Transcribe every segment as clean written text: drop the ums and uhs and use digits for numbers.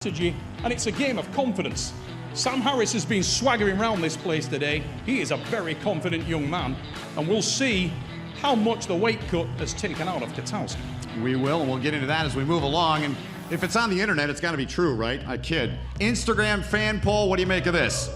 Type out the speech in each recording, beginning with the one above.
And it's a game of confidence. Sam Harris has been swaggering around this place today. He is a very confident young man, and we'll see how much the weight cut has taken out of Kwiatkowski. We will, and we'll get into that as we move along. And if it's on the internet, it's got to be true, right? I kid. Instagram fan poll, what do you make of this?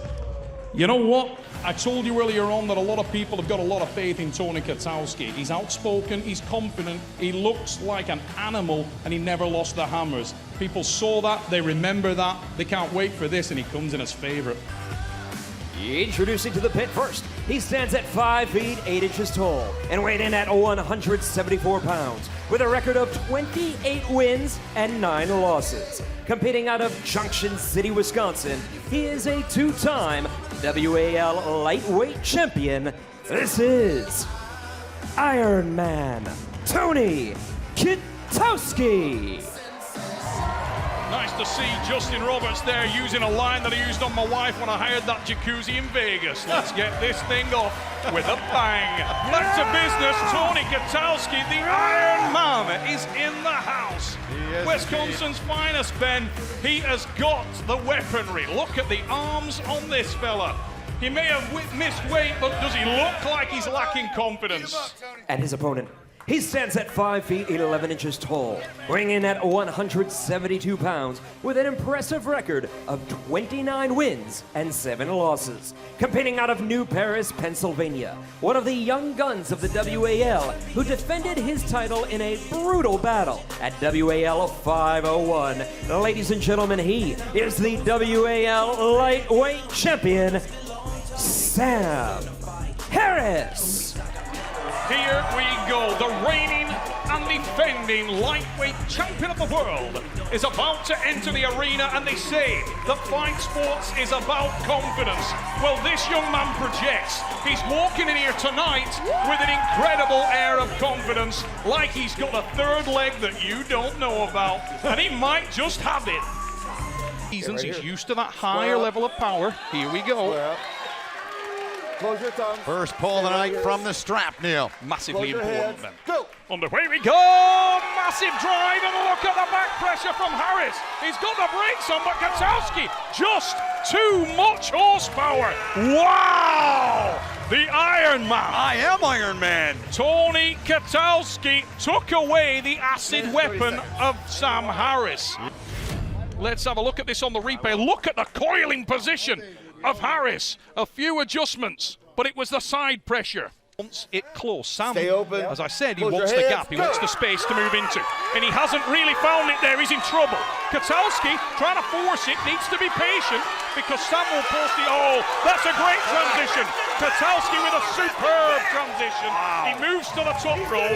You know what? I told you earlier on that a lot of people have got a lot of faith in Tony Kwiatkowski. He's outspoken, he's confident, he looks like an animal, and he never lost the hammers. People saw that, they remember that, they can't wait for this, and he comes in as favourite. Introducing to the pit first, he stands at 5 feet 8 inches tall and weighed in at 174 pounds with a record of 28 wins and 9 losses. Competing out of Junction City, Wisconsin, he is a two-time WAL lightweight champion. This is Iron Man Tony Kwiatkowski. Nice to see Justin Roberts there using a line that I used on my wife when I hired that jacuzzi in Vegas. Let's get this thing off with a bang. Back to business. Tony Kwiatkowski, the Iron Man, is in the house. Wisconsin's finest, Ben. He has got the weaponry. Look at the arms on this fella. He may have missed weight, but does he look like he's lacking confidence? And his opponent, he stands at 5 feet 11 inches tall, weighing in at 172 pounds with an impressive record of 29 wins and 7 losses. Competing out of New Paris, Pennsylvania, one of the young guns of the WAL who defended his title in a brutal battle at WAL 501. Ladies and gentlemen, he is the WAL lightweight champion, Sam Harris. Here we go. The reigning and defending lightweight champion of the world is about to enter the arena, and they say that fight sports is about confidence. Well, this young man projects. He's walking in here tonight with an incredible air of confidence, like he's got a third leg that you don't know about, and he might just have it. He's used to that higher level of power. Here we go. Close your tongue. First poll tonight from the strap, Neil. Massively Close your important hands. then. Go. On the way we go! Massive drive, and look at the back pressure from Harris. He's got the brakes on, but Kwiatkowski, just too much horsepower. Wow! The Iron Man. I am Iron Man. Tony Kwiatkowski took away the acid weapon of Sam Harris. Let's have a look at this on the replay. Look at the coiling position of Harris. A few adjustments, but it was the side pressure. Wants it close. Sam, stay open. As I said, he Close wants your the hands. gap. He wants the space to move into. And he hasn't really found it there. He's in trouble. Kwiatkowski trying to force it, needs to be patient because Sam will post the... Oh, that's a great transition. Kwiatkowski with a superb transition. Wow. He moves to the top row.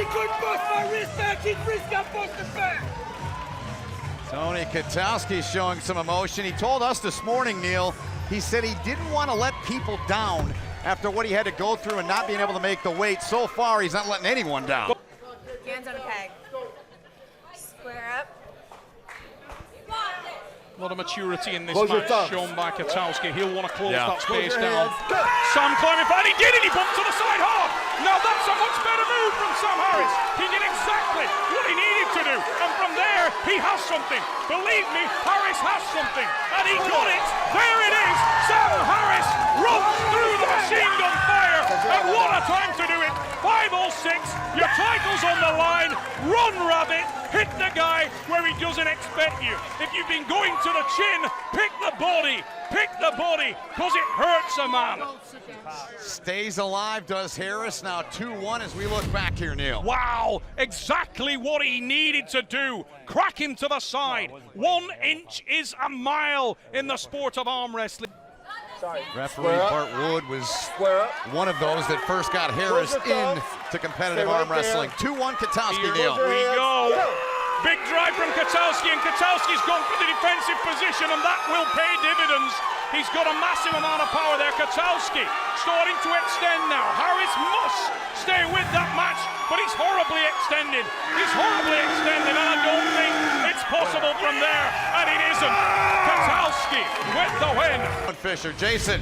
Tony Kwiatkowski showing some emotion. He told us this morning, Neil, he said he didn't want to let people down after what he had to go through and not being able to make the weight. So far, he's not letting anyone down. Hands on a peg. Square up. A lot of maturity in this Close your match thumbs. shown by Kwiatkowski. He'll want to close Yeah. that space Close your down. hands. Go. Sam climbing back. He did it. He bumped to the side hard. Now that's a much better move from Sam Harris. He did exactly what he needed to do. And from there, he has something. Believe me, Harris has something. And he got it. There it is. Sam Harris runs through the machine gun fire. And what a time to do it. 5:06. Your title's on the line. Run, rabbit. Hit the guy where he doesn't expect you. If you've been going to the chin, pick the body. Pick the body, because it hurts a man. Stays alive, does Harris. Now 2-1 as we look back here, Neil. Wow, exactly what he needed to do. Crack him to the side. 1 inch is a mile in the sport of arm wrestling. Referee Bart Wood was Square up. one of those that first got Harris Close your thumbs. into competitive Stay right arm wrestling. 2-1 Kwiatkowski, Here Neil. we go. Big drive from Kwiatkowski, and Kwiatkowski's gone for the defensive position, and that will pay dividends. He's got a massive amount of power there. Kwiatkowski starting to extend now. Harris must stay with that match, but he's horribly extended. He's horribly extended, and I don't think it's possible from there, and it isn't. Kwiatkowski with the win. Fisher, Jason.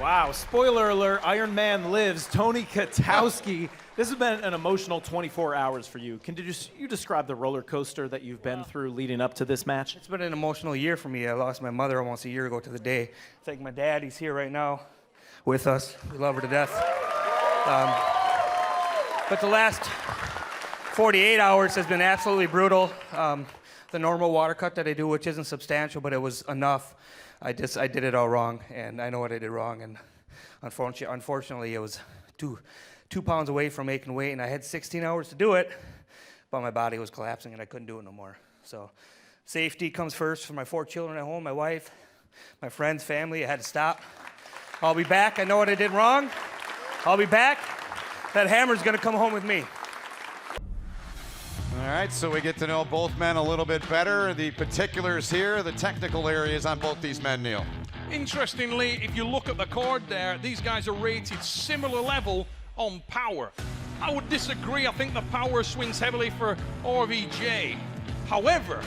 Wow, spoiler alert, Iron Man lives. Tony Katowski. This has been an emotional 24 hours for you. Can you describe the roller coaster that you've been through leading up to this match? It's been an emotional year for me. I lost my mother almost a year ago to the day. Thank my dad, he's here right now with us. We love her to death. But the last 48 hours has been absolutely brutal. The normal water cut that I do, which isn't substantial, but it was enough. I did it all wrong, and I know what I did wrong, and unfortunately it was 2 pounds away from making weight, and I had 16 hours to do it, but my body was collapsing and I couldn't do it no more. So safety comes first for my 4 children at home, my wife, my friends, family. I had to stop. I'll be back. I know what I did wrong. I'll be back. That hammer's gonna come home with me. All right, so we get to know both men a little bit better. The particulars here, the technical areas on both these men, Neil. Interestingly, if you look at the card there, these guys are rated similar level on power. I would disagree. I think the power swings heavily for RVJ. However,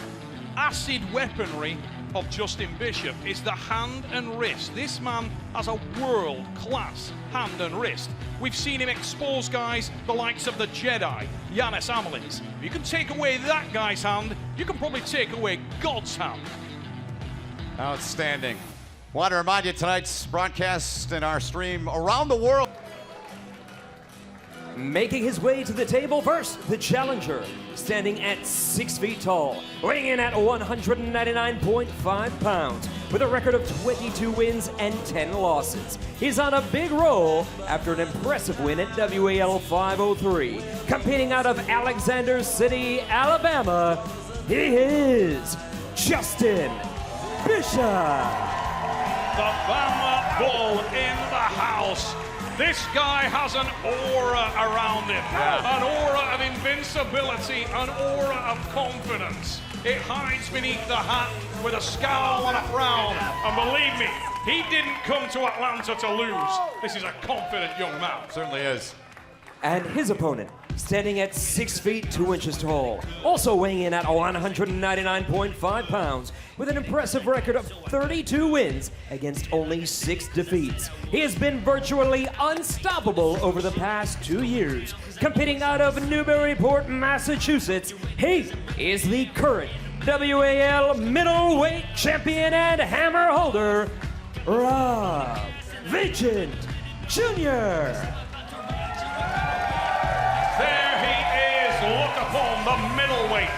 acid weaponry of Justin Bishop is the hand and wrist. This man has a world-class hand and wrist. We've seen him expose guys the likes of the Jedi, Giannis Amelins. If you can take away that guy's hand, you can probably take away God's hand. Outstanding. Want to remind you tonight's broadcast and our stream around the world. Making his way to the table first, the challenger, standing at 6 feet tall, weighing in at 199.5 pounds, with a record of 22 wins and 10 losses. He's on a big roll after an impressive win at WAL 503. Competing out of Alexander City, Alabama, he is Justin Bishop. The Bama Bull in the house. This guy has an aura around him, an aura of invincibility, an aura of confidence. It hides beneath the hat with a scowl and a frown. And believe me, he didn't come to Atlanta to lose. This is a confident young man. Certainly is. And his opponent, standing at 6 feet 2 inches tall, also weighing in at 199.5 pounds, with an impressive record of 32 wins against only 6 defeats. He has been virtually unstoppable over the past 2 years. Competing out of Newburyport, Massachusetts, he is the current WAL middleweight champion and hammer holder, Rob Vigent Jr. There he is, look upon the middleweight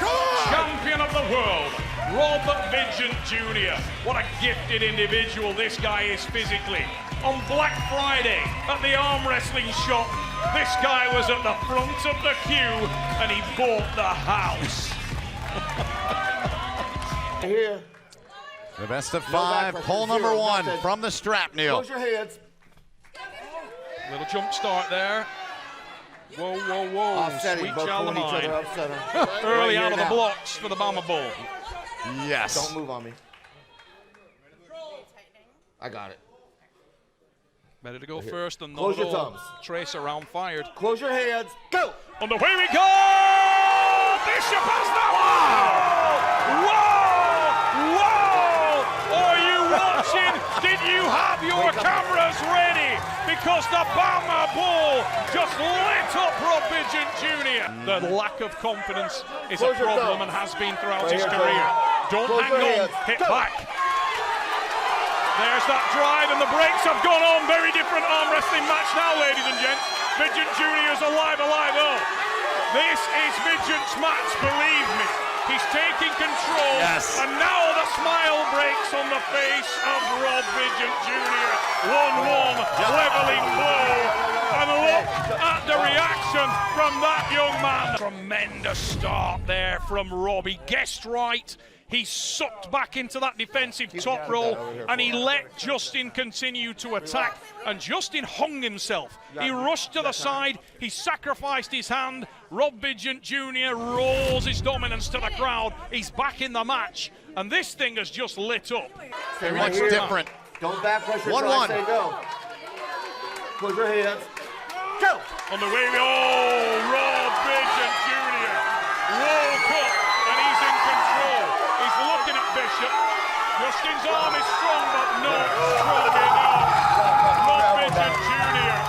champion of the world, Rob Vigent Jr. What a gifted individual this guy is physically. On Black Friday at the arm wrestling shop, this guy was at the front of the queue and he bought the house. Here. The best of 5, poll number 1 from the strap, Neil. Close your heads. Little jump start there. Whoa, whoa, whoa. Offsetting, Sweet both child of pulling each mine. other up, center. Early Right out here of the now. blocks for the Bama Bull. Yes. Don't move on me. I got it. Better to go first than Close not your at all. thumbs. Trace around fired. Close your heads. Go! On the way we go! Bishop has the whoa! Whoa! Are you watching? Did you have your cameras ready? Because the Bama Bull just lit up Rob Vigent Jr. The lack of confidence is a Close your problem and thumbs. has been throughout Right his here, career. Tony. Don't Close hang your on, hands. hit Go. back. There's that drive and the brakes have gone on. Very different arm wrestling match now, ladies and gents. Vigent Jr. is alive. Oh, this is Vigent's match, believe me. He's taking control. Yes. And now the smile breaks on the face of Rob Vigent Jr. 1-1, leveling blow. And look at the reaction from that young man. Tremendous start there from Rob. He guessed right. He sucked back into that defensive top roll and he let Justin continue to attack. And Justin hung himself. He rushed to the side. He sacrificed his hand. Rob Vigent Jr. rolls his dominance to the crowd. He's back in the match. And this thing has just lit up. Stay Much here. different. Don't back pressure. 1-1. Say go. Close your heads. Go! On the way, Rob Vigent Jr. woke up and he's in control. He's looking at Bishop. Justin's arm is strong, but not strong enough. Rob Bidgen Jr.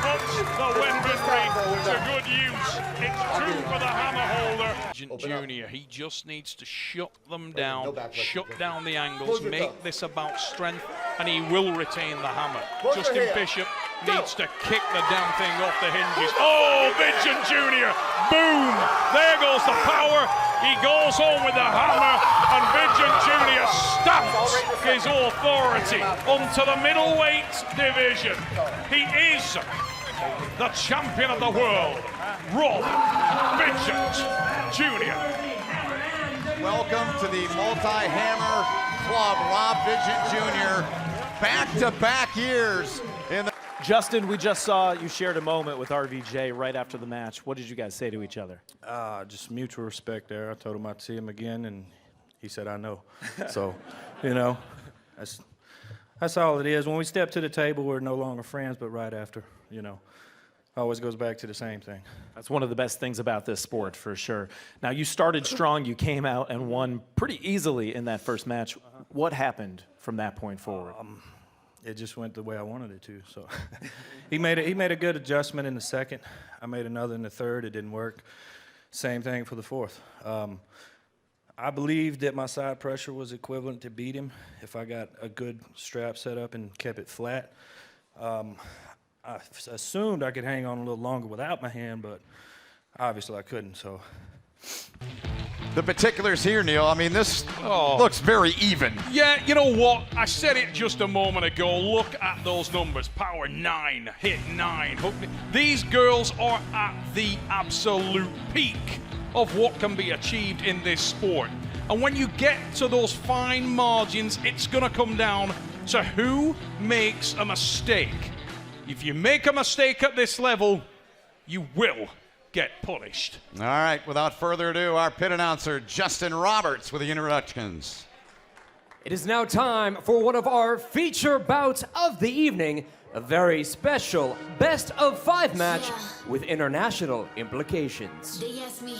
puts the weaponry to good use. It's 2 for the hammer holder. Junior, he just needs to shut them down, shut down the angles, make this about strength, and he will retain the hammer. Justin Bishop needs to kick the damn thing off the hinges. Oh, Bidgen Jr. Boom! There goes the power. He goes home with the hammer, and Bidgen Jr. stamps his authority onto the middleweight division. He is the champion of the world, Rob Bidgen Jr. Welcome to the multi-hammer club, Rob Bidgen Jr. Back-to-back years in the... Justin, we just saw you shared a moment with RVJ right after the match. What did you guys say to each other? Just mutual respect there. I told him I'd see him again, and he said, I know. So, you know, that's all it is. When we step to the table, we're no longer friends, but right after, you know, always goes back to the same thing. That's one of the best things about this sport, for sure. Now, you started strong. You came out and won pretty easily in that first match. What happened from that point forward? It just went the way I wanted it to. So he made a good adjustment in the second. I made another in the third. It didn't work. Same thing for the fourth. I believed that my side pressure was equivalent to beat him if I got a good strap set up and kept it flat. I assumed I could hang on a little longer without my hand, but obviously I couldn't. So. The particulars here, Neil, I mean, this looks very even. Yeah, you know what? I said it just a moment ago. Look at those numbers. Power 9, hit 9. Hook. These girls are at the absolute peak of what can be achieved in this sport. And when you get to those fine margins, it's going to come down to who makes a mistake. If you make a mistake at this level, you will get punished. All right, without further ado, our pit announcer, Justin Roberts, with the introductions. It is now time for one of our feature bouts of the evening, a very special best of 5 match with international implications. They ask me,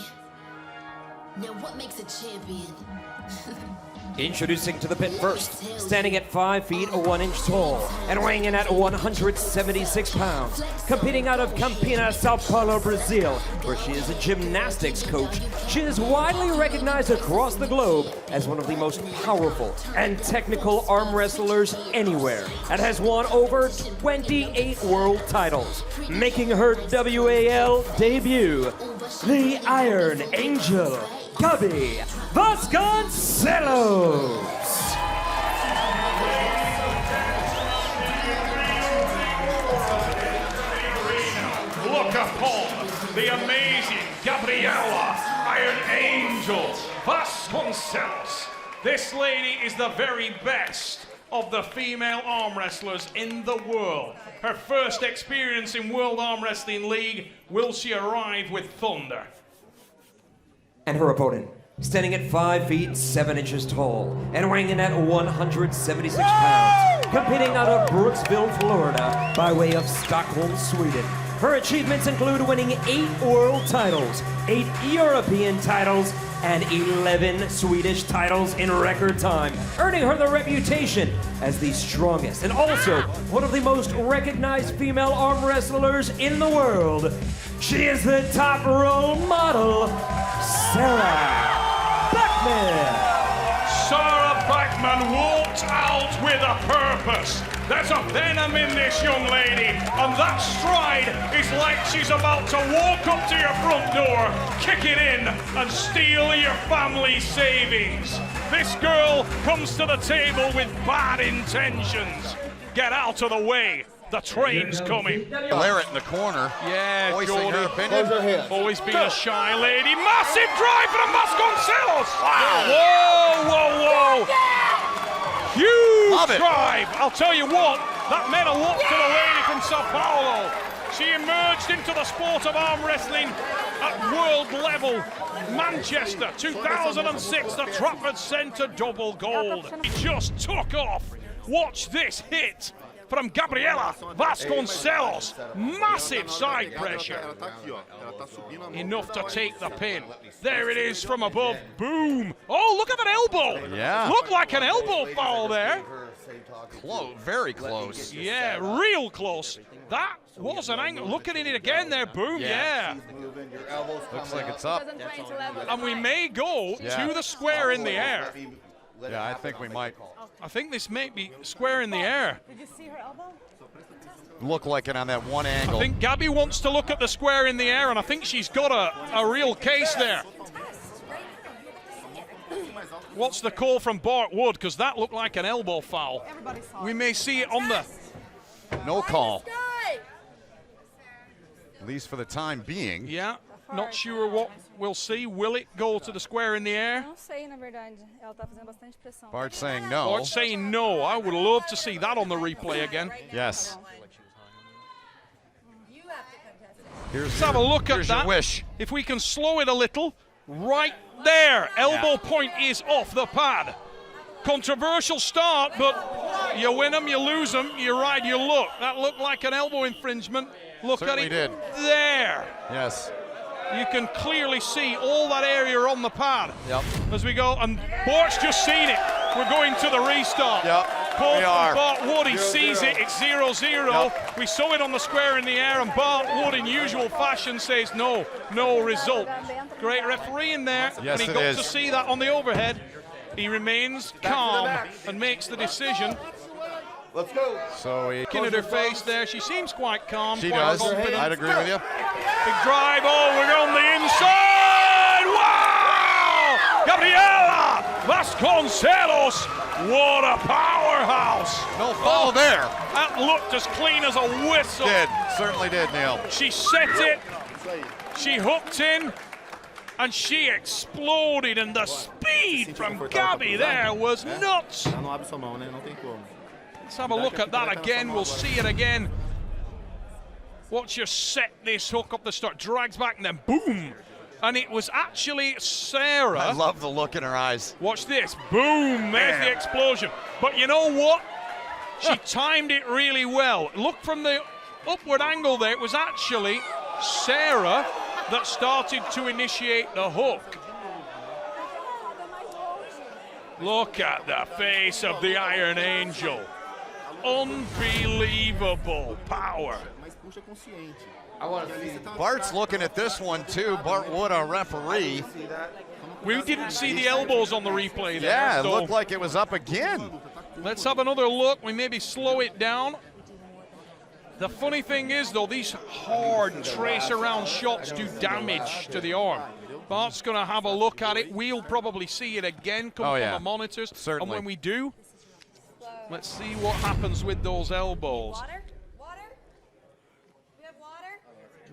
now what makes a champion? Introducing to the pit first, standing at 5 feet 1 inch tall and weighing in at 176 pounds, competing out of Campinas, Sao Paulo, Brazil, where she is a gymnastics coach. She is widely recognized across the globe as one of the most powerful and technical arm wrestlers anywhere, and has won over 28 world titles, making her WAL debut, the Iron Angel, Gabi Vasconcelos. Look upon the amazing Gabriela Iron Angel Vasconcelos. This lady is the very best of the female arm wrestlers in the world. Her first experience in World Arm Wrestling League, will she arrive with thunder? And her opponent, standing at 5 feet 7 inches tall and weighing in at 176 pounds, competing out of Brooksville, Florida, by way of Stockholm, Sweden. Her achievements include winning 8 world titles, 8 European titles, and 11 Swedish titles in record time, earning her the reputation as the strongest and also one of the most recognized female arm wrestlers in the world. She is the top role model, Sarah Bachman. Sarah Bachman walked out with a purpose. There's a venom in this young lady, and that stride is like she's about to walk up to your front door, kick it in, and steal your family savings. This girl comes to the table with bad intentions. Get out of the way. The train's coming. Larrett in the corner. Yeah, Voicing her Jordy. opinion. Always been a shy lady. Massive drive from Vasconcelos. Wow. Whoa, whoa, whoa. Huge Love it. drive. I'll tell you what, that meant a lot to the lady from Sao Paulo. She emerged into the sport of arm wrestling at world level. Manchester, 2006, the Trafford Centre double gold. He just took off. Watch this hit from Gabriela Vasconcelos. Massive side pressure. Enough to take the pin. There it is from above. Boom. Oh, look at that elbow. Yeah. Looked like an elbow foul there. Close, very close. Yeah, real close. That was an angle. Look at it again there, boom, yeah. Looks like it's up. And we may go to the square in the air. Yeah, I think we might. I think this may be square in the air. Did you see her elbow? Look like it on that one angle. I think Gabby wants to look at the square in the air, and I think she's got a real case there. What's the call from Bart Wood? Because that looked like an elbow foul. We may see it on the... No call. At least for the time being. Yeah, not sure what we'll see. Will it go to the square in the air? Não sei, na verdade. Ela tá fazendo bastante pressão. Bart's saying no. Bart's saying no. I would love to see that on the replay again. Yes. Let's have a look at that. Your wish. If we can slow it a little. Right there. Elbow point is off the pad. Controversial start, but you win them, you lose them, you ride, you look. That looked like an elbow infringement. Look Certainly at it did. there. Yes. You can clearly see all that area on the pad. Yep. As we go, and Bart's just seen it. We're going to the restart. Yep. Call We from are. Bart Wood, he sees it, it's 0-0. Yep. We saw it on the square in the air, and Bart Wood, in usual fashion, says no result. Great referee in there, Yes, and he it got is. to see that on the overhead. He remains calm and makes the decision. Let's go. So he Looking at her face there, she seems quite calm. She quite does. confident. I'd agree with you. Big drive, oh, we're on the inside! Wow! Gabriela Vasconcelos, what a powerhouse! No foul there. That looked as clean as a whistle. Did. Certainly did, Neil. She set it, she hooked in, and she exploded, and the speed from Gabby there was nuts. Não abre sua mão, né? Não tem como. Let's have a look at that again. We'll see it again. Watch her set this hook up the start, drags back, and then boom. And it was actually Sarah. I love the look in her eyes. Watch this. Boom. There's the explosion. But you know what? She timed it really well. Look from the upward angle there. It was actually Sarah that started to initiate the hook. Look at the face of the Iron Angel. Unbelievable power. Bart's looking at this one too. Bart Wood, our referee. We didn't see the elbows on the replay there. Yeah, it so looked like it was up again. let's have another look. We maybe slow it down. The funny thing is, though, these hard trace around shots do damage to the arm. Bart's going to have a look at it. We'll probably see it again come from the monitors. Certainly. And when we do, let's see what happens with those elbows. Water? Water? We have water?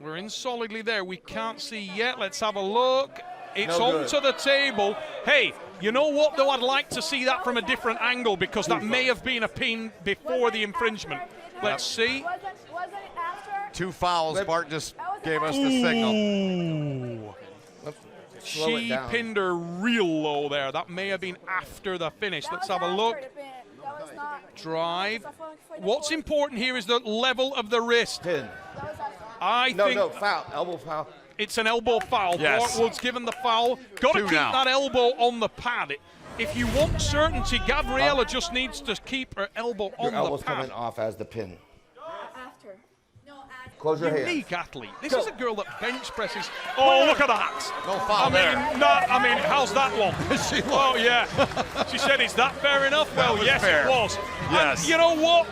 We're in solidly there. We can't see yet. Let's have a look. It's No onto the table. Hey, you know what, though? I'd like to see that from a different angle because that may have been a pin before the infringement. Let's see. Was it after? 2 fouls. Bart just gave us the signal. Ooh. Slow it She down. pinned her real low there. That may have been after the finish. Let's have a look. Drive. What's important here is the level of the wrist. Pin. I No, think no, foul. Elbow foul. it's an elbow foul. Yes. Bart Wood's given the foul. Got to 2 keep now. that elbow on the pad. If you want certainty, Gabriela just needs to keep her elbow Your on the elbow's pad. coming off as the pin. After. Close your hands. Unique athlete. This is a girl that bench presses. Oh, look at that. No foul there. I mean, how's that one? Oh, yeah. She said, is that fair enough? Well, was yes, fair. it was. Yes. And you know what?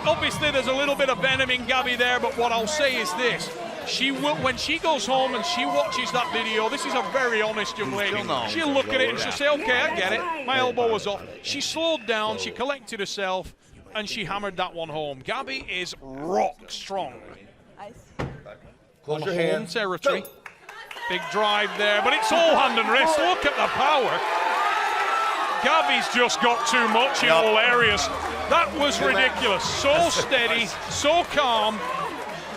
Obviously, there's a little bit of venom in Gabby there, but what I'll say is this. She will, when she goes home and she watches that video, this is a very honest young lady. know. She'll look at it and she'll say, okay, I get it. My elbow was off. She slowed down, she collected herself, and she hammered that one home. Gabby is rock strong. Close On your home hands. territory. Go. Big drive there, but it's all hand and wrist. Look at the power. Gabby's just got too much in all areas. That was ridiculous. So steady, so calm.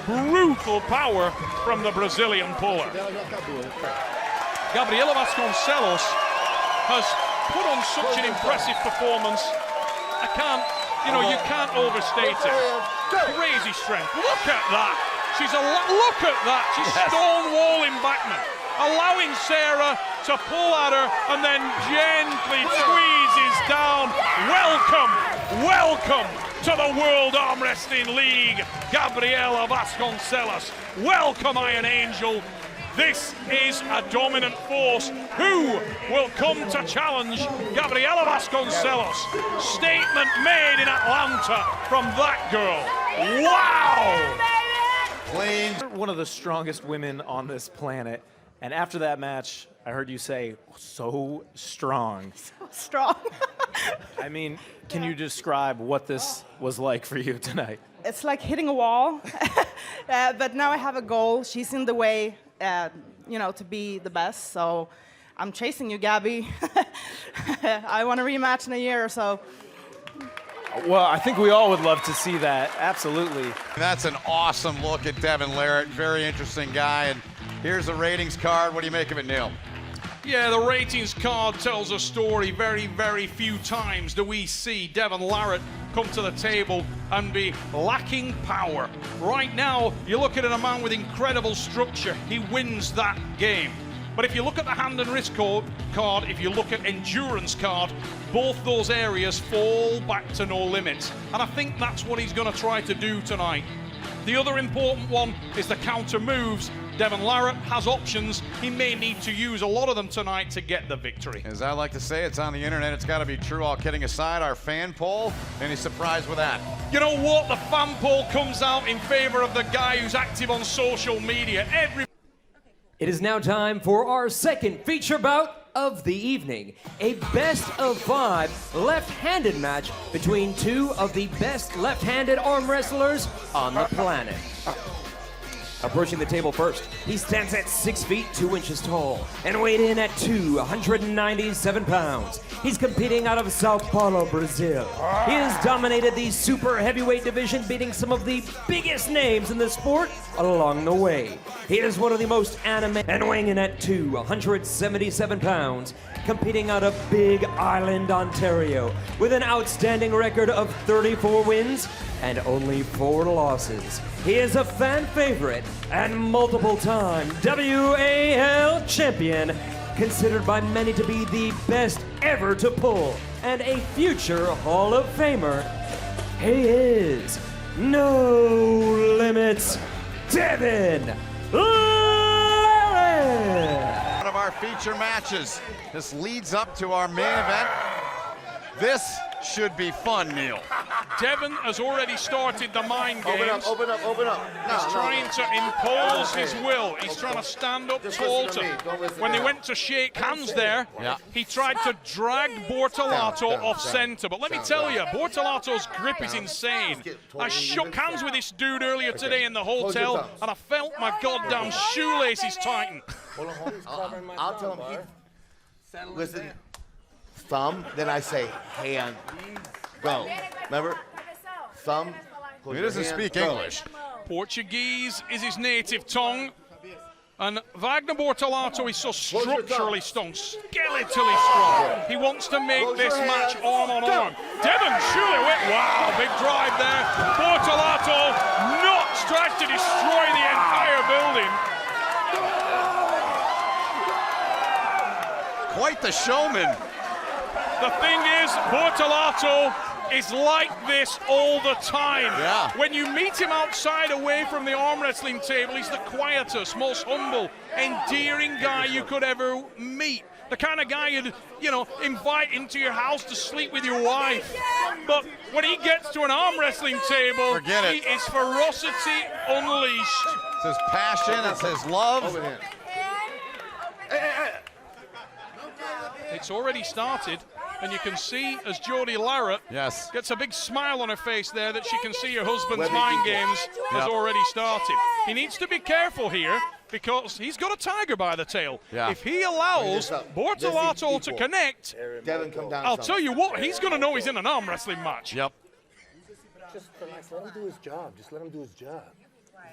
Brutal power from the Brazilian puller. Gabriela Vasconcelos has put on such an impressive performance. You can't overstate it. Crazy strength. Look at that. Look at that. She's stonewalling Backman. allowing Sarah to pull at her and then gently squeezes down. Welcome to the World Arm Wrestling League, Gabriela Vasconcelos. Welcome, Iron Angel. This is a dominant force. Who will come to challenge Gabriela Vasconcelos? Statement made in Atlanta from that girl. Wow! Clean. One of the strongest women on this planet. And after that match, I heard you say, so strong. So strong. I mean, can you describe what this was like for you tonight? It's like hitting a wall. But now I have a goal. She's in the way, to be the best. So I'm chasing you, Gabby. I want a rematch in a year or so. Well, I think we all would love to see that. Absolutely. That's an awesome look at Devin Larratt. Very interesting guy. And here's the ratings card. What do you make of it, Neil? Yeah, the ratings card tells a story. Very, very few times do we see Devin Larratt come to the table and be lacking power. Right now, you're looking at a man with incredible structure. He wins that game. But if you look at the hand and wrist card, if you look at endurance card, both those areas fall back to no limits. And I think that's what he's going to try to do tonight. The other important one is the counter moves. Devin Larratt has options. He may need to use a lot of them tonight to get the victory. As I like to say, it's on the internet. It's got to be true. All kidding aside, our fan poll, any surprise with that? You know what? The fan poll comes out in favor of the guy who's active on social media. It is now time for our second feature bout of the evening, a best-of-5 left-handed match between two of the best left-handed arm wrestlers on the planet. Approaching the table first, he stands at 6 feet 2 inches tall and weighed in at 297 pounds. He's competing out of Sao Paulo, Brazil. He has dominated the super heavyweight division, beating some of the biggest names in the sport along the way. He is one of the most animated and weighing in at 277 pounds, competing out of Big Island, Ontario, with an outstanding record of 34 wins and only 4 losses. He is a fan favorite and multiple-time WAL champion, considered by many to be the best ever to pull, and a future Hall of Famer. He is No Limits Devin Larratt. One of our feature matches. This leads up to our main event. This should be fun, Neil. Devin has already started the mind games. Open up. He's trying to impose his will. He's trying to stand up tall. When they went to shake hands there, he tried to drag Bortolato off center. But let me tell you, Bortolato's grip is insane. I shook hands with this dude earlier today in the hotel, and I felt my goddamn shoelaces tighten. I'll tell him. Listen. Thumb, then I say hand, go. Remember? Thumb. He doesn't speak English. Portuguese is his native tongue. And Wagner Bortolato is so structurally strong, skeletally strong. He wants to make this match arm on arm. Devin surely went, wow, big drive there. Bortolato not trying to destroy the entire building. Quite the showman. The thing is, Bortolato is like this all the time. Yeah. When you meet him outside away from the arm wrestling table, he's the quietest, most humble, endearing guy you could ever meet. The kind of guy you'd, invite into your house to sleep with your wife. But when he gets to an arm wrestling table, forget it. He is ferocity unleashed. It's his passion, it's his love. It's already started. And you can see as Jody Larratt gets a big smile on her face there that she can see her husband's mind games has already started. He needs to be careful here because he's got a tiger by the tail. Yeah. If he allows Bortolato to connect, I'll tell you what, he's going to know he's in an arm wrestling match. Yep. Just relax, let him do his job. Just let him do his job.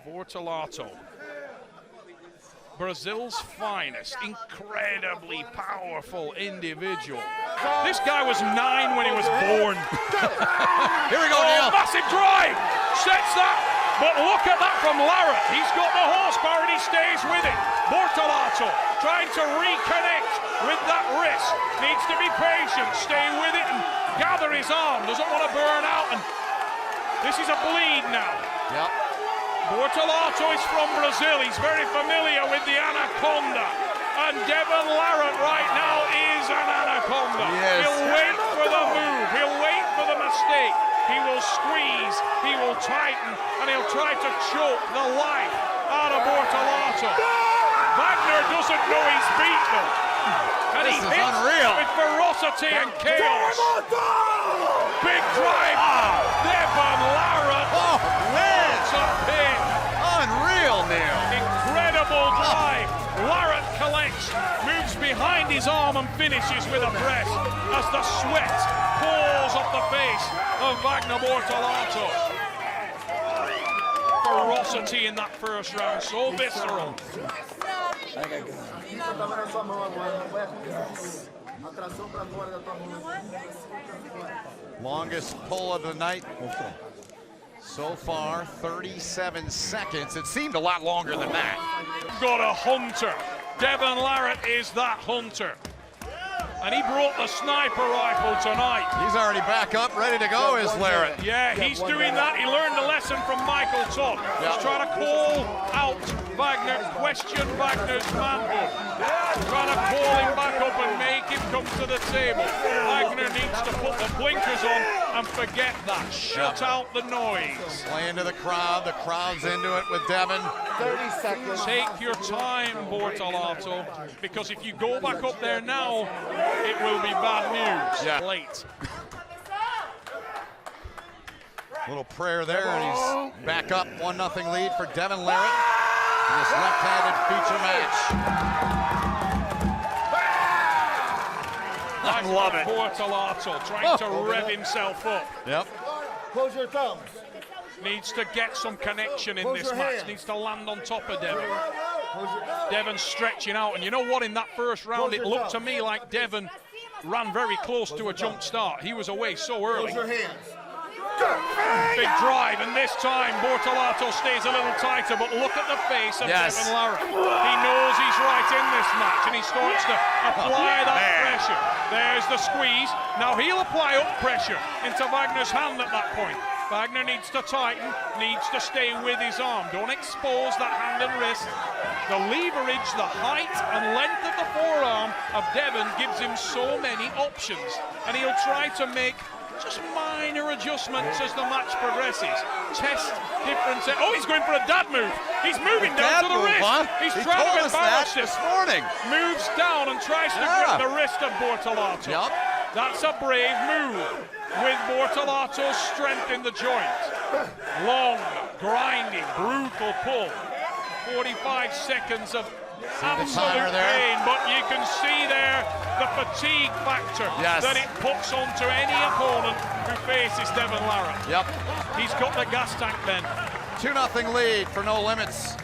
Bortolato. Brazil's finest, incredibly powerful individual. This guy was 9 when he was born. Here we go, Neil. Massive drive! Sets that But look at that from Lara. He's got the horsepower and he stays with it. Bortolato trying to reconnect with that wrist. Needs to be patient, stay with it and gather his arm. Doesn't want to burn out. And this is a bleed now. Yep. Bortolato is from Brazil. He's very familiar with the anaconda. And Devon Larratt right now is an anaconda. Yes. He'll wait for the move. He'll wait for the mistake. He will squeeze, he will tighten, and he'll try to choke the life out of Bortolato. Wagner doesn't know he's beat though. And This he is hits unreal. with ferocity and chaos. Big drive. Devon Larratt. Oh, man. It's a pin. Unreal, Neil. Incredible drive. Larratt collects, moves behind his arm and finishes with a press as the sweat pours off the face of Wagner Bortolato. Ferocity in that first round, so visceral. Longest pull of the night. So far, 37 seconds. It seemed a lot longer than that. Got a hunter. Devon Larratt is that hunter. And he brought the sniper rifle tonight. He's already back up, ready to go, is Larratt. Yeah, he's doing that. He learned a lesson from Michael Todd. He's trying to call out Wagner, question Wagner's manhood. Trying to call him back up and make him come to the table. Wagner needs to put the blinkers on and forget that. Shut out the noise. Playing to the crowd's into it with Devon. 30 seconds. Take your time, Bortolato, because if you go back up there now, it will be bad news. Yeah. Late. Little prayer there, and he's back up. 1-0 lead for Devon Larratt in this left-handed feature match. I love it. Bortolato trying to rev himself up. Yep. Close your thumbs. Needs to get some connection in this match. Needs to land on top of Devon. Devon stretching out. And you know what? In that first round, it looked to me like Devon ran very close to a jump start. He was away so early. Close your hands. Big drive, and this time Bortolato stays a little tighter, but look at the face of Devon Larratt. He knows he's right in this match, and he starts to apply that pressure. There's the squeeze. Now he'll apply up pressure into Wagner's hand at that point. Wagner needs to tighten, needs to stay with his arm. Don't expose that hand and wrist. The leverage, the height and length of the forearm of Devon gives him so many options, and he'll try to make just minor adjustments as the match progresses. Test different. Oh, he's going for a dad move. He's moving down to the wrist. Huh? He's he trying told to us that embarrass him. this morning. Moves down and tries to grip the wrist of Bortolato. Yep. That's a brave move with Bortolato's strength in the joint. Long, grinding, brutal pull. 45 seconds of absolute pain, but you can see there the fatigue factor that it puts onto any opponent who faces Devon Larratt. Yep. He's got the gas tank then. 2-0 lead for No Limits.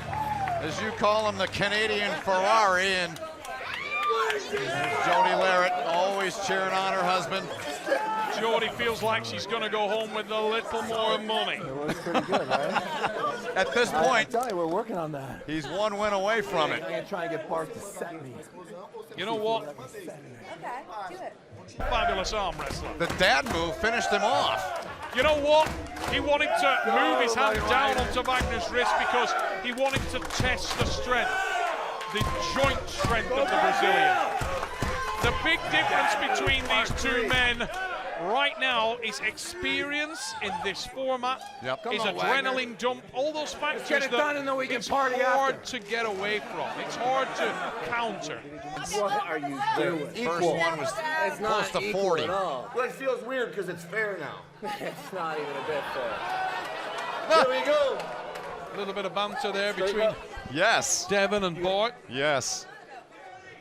As you call him, the Canadian Ferrari, and Jody Larratt always cheering on her husband. Jody feels like she's going to go home with a little more money. It was pretty good, right? At this point, I tell you, we're working on that. he's one win away from it. I'm going to try and get Bart to set me. You know what? Okay, do it. Fabulous arm wrestler. The dad move finished him off. You know what? He wanted to move his hand down onto Wagner's wrist because he wanted to test the strength, the joint strength of the Brazilian. The big difference between these two men right now is experience in this format, is adrenaline dump, all those factors that it's hard to get away from. It's hard to counter. What are you doing? First one was close to 40. Well, it feels weird because it's fair now. It's not even a bit fair. Here we go. A little bit of banter there between Devon and Bart. Yes.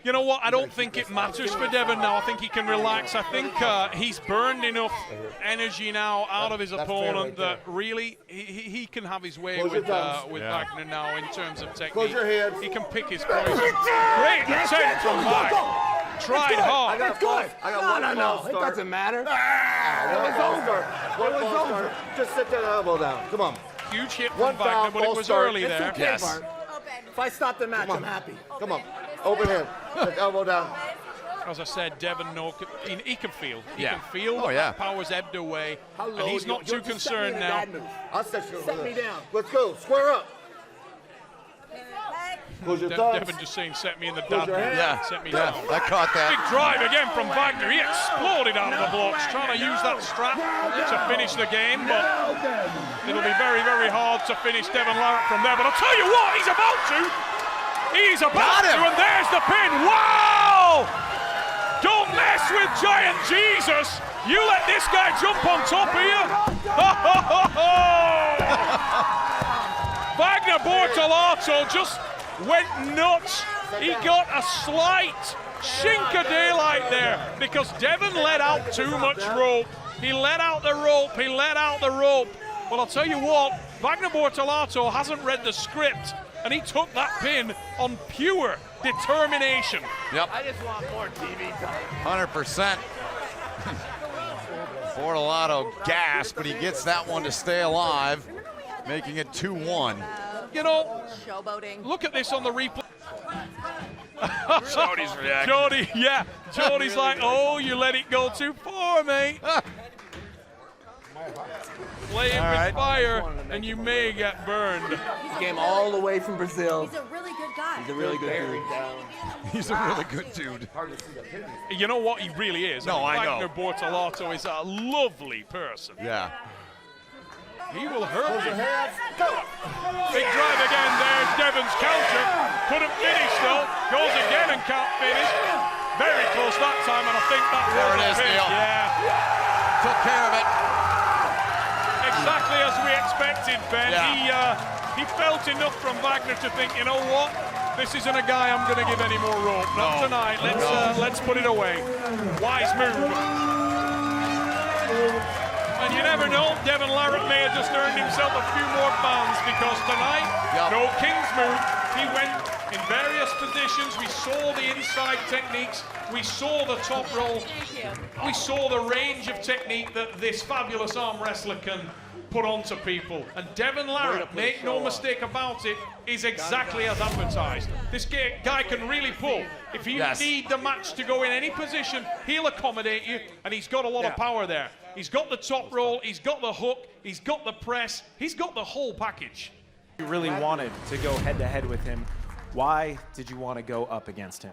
You know what? I don't think it matters for Devon now. I think he can relax. I think he's burned enough energy now out of his opponent that really he can have his way with Wagner now in terms of technique. Close your hands. He can pick his poison. Great attempt from Wagner. Tried hard. I got one false start. It doesn't matter. It was over. Just sit that elbow down. Come on. Huge hit One from Wagner, foul, but it false was start. early It's there. okay, Yes. Bart. If I stop the match, I'm happy. Come on. Open hand. Put elbow down. As I said, Devin, he can feel. He Yeah. can feel Oh, that yeah. that power's ebbed away, How and low? he's not too You'll just set me concerned in a now. bad move. I'll set you. Set me down. Let's go. Square up. Close your thumbs. Devin just saying, set me in the Close dad your move. hands. Yeah. Set me Yeah, down. I caught Big that. drive again from Wagner. He exploded out of the blocks, trying to use that strap to finish the game, but it'll be very, very hard to finish Devin Larratt from there. But I'll tell you what, he's about to. He's about to, and there's the pin. Wow! Don't mess with Giant Jesus. You let this guy jump on top of you. Wagner Bortolato just went nuts. He got a slight chink of daylight there because Devin let out too much rope. He let out the rope. He let out the rope. Well, I'll tell you what, Wagner Bortolato hasn't read the script, and he took that pin on pure determination. Yep. I just want more TV time. 100%. Bortolato gassed, but he gets that one to stay alive, making it 2-1. You know, Showboating. look at this on the replay. Jody's reaction. Jody, yeah. Jody's like, oh, you let it go too far, mate. Play it with fire, and you may get burned. He came all the way from Brazil. He's a really good guy. He's a really good dude. He's a really good dude. You know what he really is? No, I know. Wagner Bortolato is a lovely person. Yeah. He will hurt you. Hands, go. Big drive again there. Devin's counter. Couldn't finish though. Goes again and can't finish. Very close that time, and I think that There was it a is, pin. Neil. Yeah. Took care of it. Exactly as we expected, Ben. Yeah. He felt enough from Wagner to think, you know what? This isn't a guy I'm going to give any more rope. Not No. tonight. No. Let's put it away. Wise move. And you never know, Devin Larratt may have just earned himself a few more fans because tonight, Yep. no King's move. He went in various positions. We saw the inside techniques. We saw the top roll. We saw the range of technique that this fabulous arm wrestler can put onto people. And Devin Larratt, make no mistake about it, is exactly as advertised. This guy can really pull. If you Yes. need the match to go in any position, he'll accommodate you, and he's got a lot of power there. He's got the top roll, he's got the hook, he's got the press, he's got the whole package. You really wanted to go head-to-head with him. Why did you want to go up against him?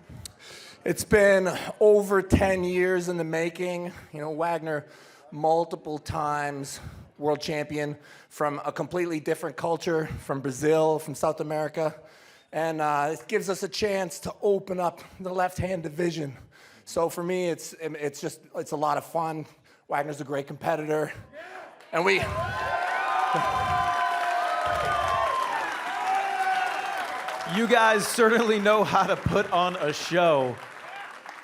It's been over 10 years in the making. You know, Wagner, multiple times world champion from a completely different culture, from Brazil, from South America. And it gives us a chance to open up the left-hand division. So for me, it's a lot of fun. Wagner's a great competitor. And we... You guys certainly know how to put on a show.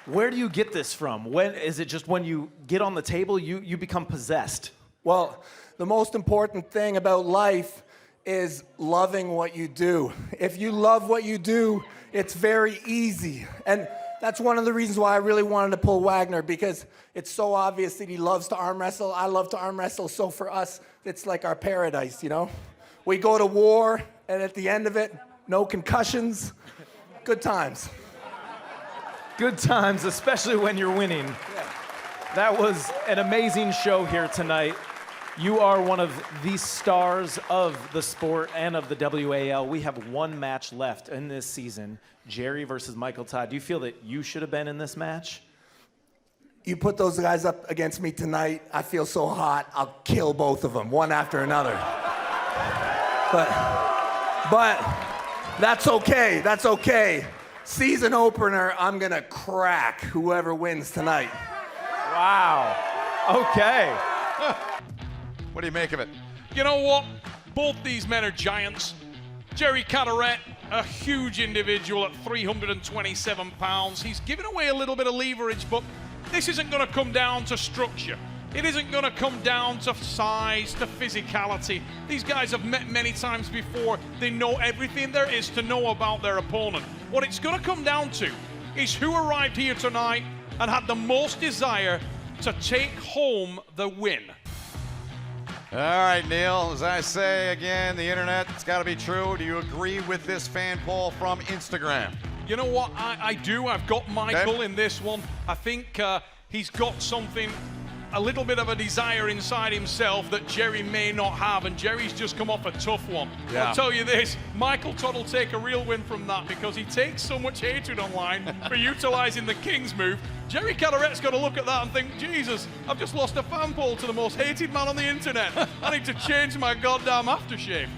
Where do you get this from? When is it just when you get on the table, you become possessed? Well, the most important thing about life is loving what you do. If you love what you do, it's very easy. And that's one of the reasons why I really wanted to pull Wagner, because it's so obvious that he loves to arm wrestle. I love to arm wrestle, so for us, it's like our paradise, you know? We go to war, and at the end of it, no concussions, good times. Good times, especially when you're winning. That was an amazing show here tonight. You are one of the stars of the sport and of the WAL. We have one match left in this season, Jerry versus Michael Todd. Do you feel that you should have been in this match? You put those guys up against me tonight, I feel so hot, I'll kill both of them, one after another. But that's okay, that's okay. Season opener, I'm gonna crack whoever wins tonight. Wow. Okay. What do you make of it? You know what? Both these men are giants. Jerry Carteret, a huge individual at 327 pounds. He's given away a little bit of leverage, but this isn't going to come down to structure. It isn't going to come down to size, to physicality. These guys have met many times before. They know everything there is to know about their opponent. What it's going to come down to is who arrived here tonight and had the most desire to take home the win. All right, Neil, as I say again, the internet, it's got to be true. Do you agree with this fan poll from Instagram? You know what? I do. I've got Michael in this one. I think he's got something, a little bit of a desire inside himself that Jerry may not have, and Jerry's just come off a tough one. Yeah. I'll tell you this, Michael Todd will take a real win from that because he takes so much hatred online for utilizing the King's move. Jerry Cadaret's got to look at that and think, Jesus, I've just lost a fan poll to the most hated man on the internet. I need to change my goddamn aftershave.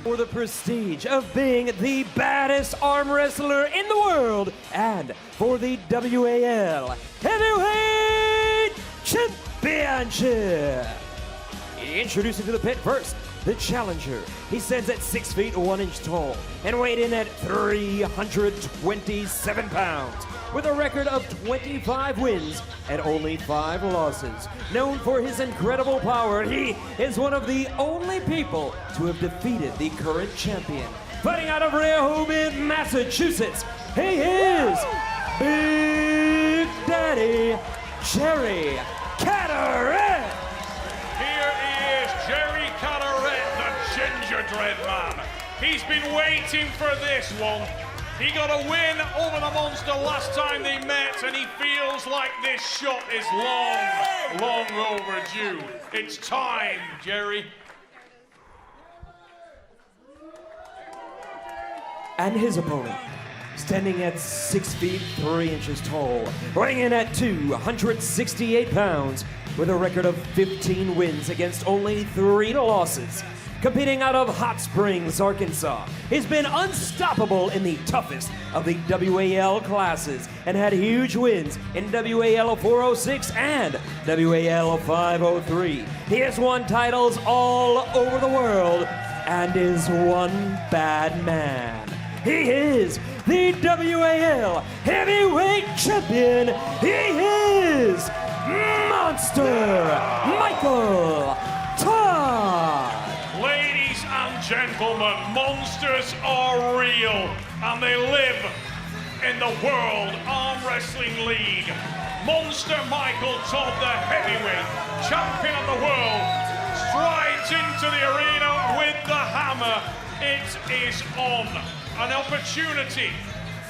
For the prestige of being the baddest arm wrestler in the world, and for the WAL Heavyweight Championship. Introducing to the pit first, the challenger. He stands at 6 feet 1 inch tall and weighed in at 327 pounds. With a record of 25 wins and only 5 losses. Known for his incredible power, he is one of the only people to have defeated the current champion. Fighting out of Rehoboth, Massachusetts, he is Big Daddy Jerry Cadaret. Here he is, Jerry Cadaret, the gingerbread man. He's been waiting for this one. He got a win over the monster last time they met, and he feels like this shot is long overdue. It's time, Jerry. And his opponent, standing at 6 feet 3 inches tall, weighing in at 268 pounds, with a record of 15 wins against only 3 losses. Competing out of Hot Springs, Arkansas, he's been unstoppable in the toughest of the WAL classes and had huge wins in WAL 406 and WAL 503. He has won titles all over the world and is one bad man. He is the WAL Heavyweight Champion. He is Monster Michael Todd. Ladies and gentlemen, monsters are real, and they live in the World Arm Wrestling League. Monster Michael Todd, the heavyweight champion of the world, strides into the arena with the hammer. It is on. An opportunity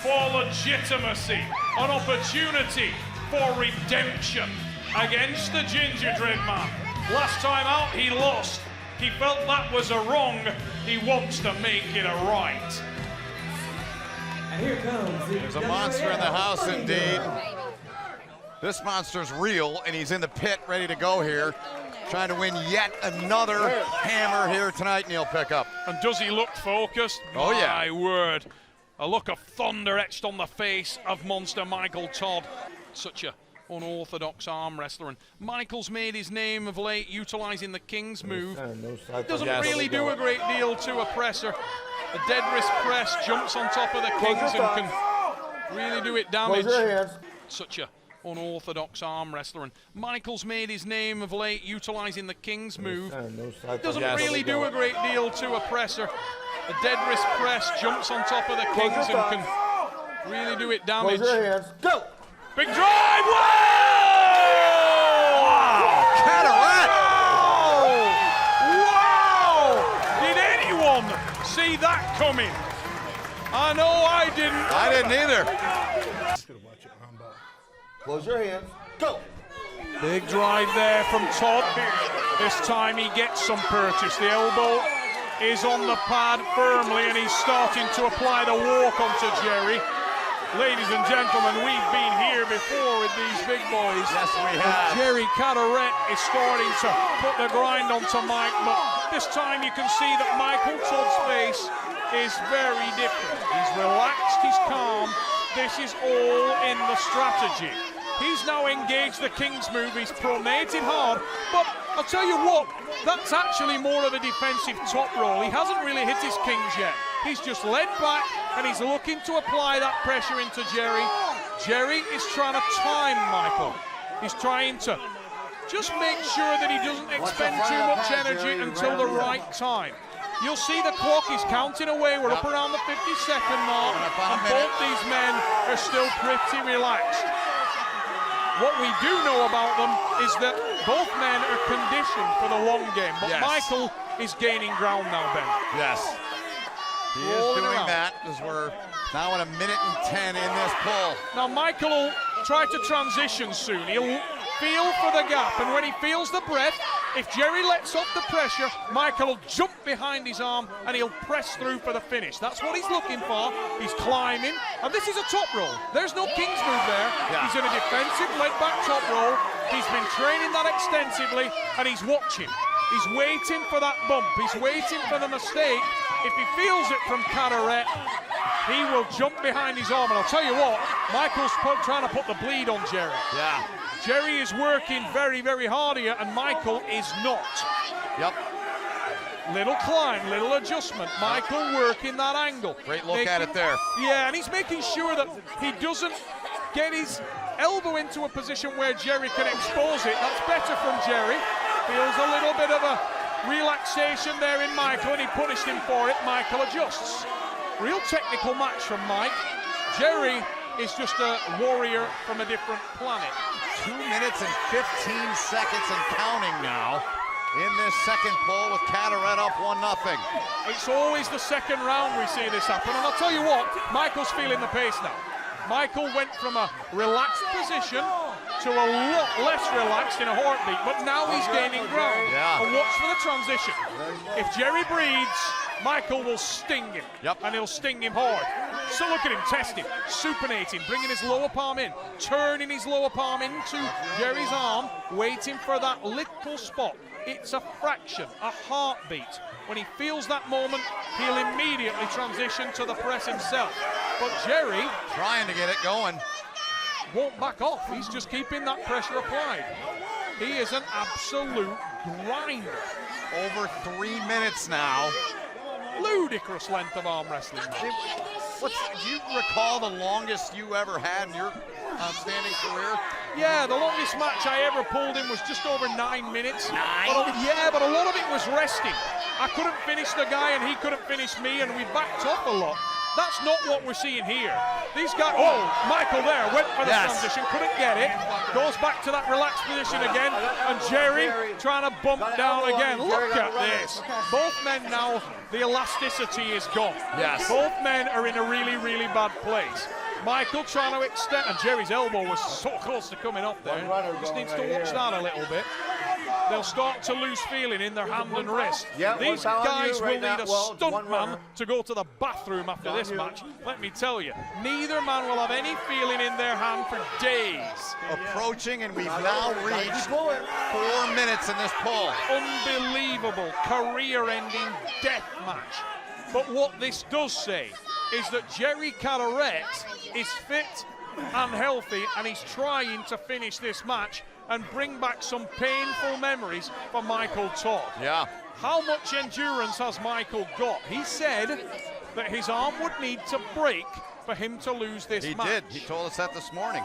for legitimacy, an opportunity for redemption against the gingerbread man. Last time out, he lost. He felt that was a wrong. He wants to make it a right. And here comes There's a monster in the house indeed. This monster's real, and he's in the pit ready to go here. Trying to win yet another hammer here tonight, Neil Pickup. And does he look focused? Oh, yeah. My word. A look of thunder etched on the face of Monster Michael Todd. Such a unorthodox arm wrestler, and Michael's made his name of late utilizing the King's move. Doesn't really do a great deal to a presser. A dead wrist press, jumps on top of the Kings and can really do it damage. Such a unorthodox arm wrestler, and Michael's made his name of late utilizing the King's move. Doesn't really do a great deal to a presser. A dead wrist press, jumps on top of the Kings and can really do it damage. Go! Big drive! Whoa! Wow! Cadaret! Wow! Did anyone see that coming? I know I didn't. I didn't either. Close your hands. Go! Big drive there from Todd. This time he gets some purchase. The elbow is on the pad firmly, and he's starting to apply the walk onto Jerry. Ladies and gentlemen, we've been here before with these big boys. Yes, we have. Jerry Cadaret is starting to put the grind onto Mike, but this time you can see that Michael Todd's face is very different. He's relaxed, he's calm. This is all in the strategy. He's now engaged the King's move. He's pronated hard, but I'll tell you what, that's actually more of a defensive top roll. He hasn't really hit his Kings yet. He's just led back, and he's looking to apply that pressure into Jerry. Jerry is trying to time Michael. He's trying to just make sure that he doesn't expend too much energy until the right time. You'll see the clock is counting away. We're up around the 50-second mark, and both these men are still pretty relaxed. What we do know about them is that both men are conditioned for the long game. But Yes. Michael is gaining ground now, Ben. Yes. He is Rolling doing around. that as we're now at 1:10 in this pull. Now Michael will try to transition soon. He'll feel for the gap, and when he feels the breath, if Jerry lets off the pressure, Michael will jump behind his arm and he'll press through for the finish. That's what he's looking for. He's climbing, and this is a top roll. There's no king's move there. Yeah. He's in a defensive leg-back top roll. He's been training that extensively, and he's watching. He's waiting for that bump. He's waiting for the mistake. If he feels it from Carteret, he will jump behind his arm. And I'll tell you what, Michael's trying to put the bleed on Jerry. Yeah. Jerry is working very, very hard here, and Michael is not. Yep. Little climb, little adjustment. Michael working that angle. Great look at it there. Yeah, and he's making sure that he doesn't get his elbow into a position where Jerry can expose it. That's better from Jerry. Feels a little bit of a relaxation there in Michael, and he punished him for it. Michael adjusts. Real technical match from Mike. Jerry is just a warrior from a different planet. 2 minutes and 15 seconds and counting now in this second pull with Carteret up 1-0. It's always the second round we see this happen, and I'll tell you what, Michael's feeling the pace now. Michael went from a relaxed position to a lot less relaxed in a heartbeat, but now he's gaining ground. Yeah. And watch for the transition. If Jerry breathes, Michael will sting him. Yep. And he'll sting him hard. So look at him testing, supinating, bringing his lower palm in, turning his lower palm into Jerry's arm, waiting for that little spot. It's a fraction, a heartbeat. When he feels that moment, he'll immediately transition to the press himself. But Jerry trying to get it going. Won't back off. He's just keeping that pressure applied. He is an absolute grinder. Over 3 minutes now. Ludicrous length of arm wrestling. Do you recall the longest you ever had in your outstanding career? Yeah, the longest match I ever pulled in was just over 9 minutes. 9? But a lot of it was resting. I couldn't finish the guy and he couldn't finish me, and we backed up a lot. That's not what we're seeing here. These guys, Michael there, went for the transition, couldn't get it. Goes back to that relaxed position again, and Jerry trying to bump down again. Look at this. Both men now, the elasticity is gone. Yes. Both men are in a really, really bad place. Michael trying to extend, and Jerry's elbow was so close to coming off there. Just needs to watch that a little bit. They'll start to lose feeling in their hand and wrist. These guys will need a stuntman to go to the bathroom after this match. Let me tell you, neither man will have any feeling in their hand for days. Approaching, and we've now reached 4 minutes in this pull. Unbelievable, career-ending death match. But what this does say is that Jerry Carteret is fit and healthy, and he's trying to finish this match and bring back some painful memories for Michael Todd. Yeah. How much endurance has Michael got? He said that his arm would need to break for him to lose this match. He did. He told us that this morning.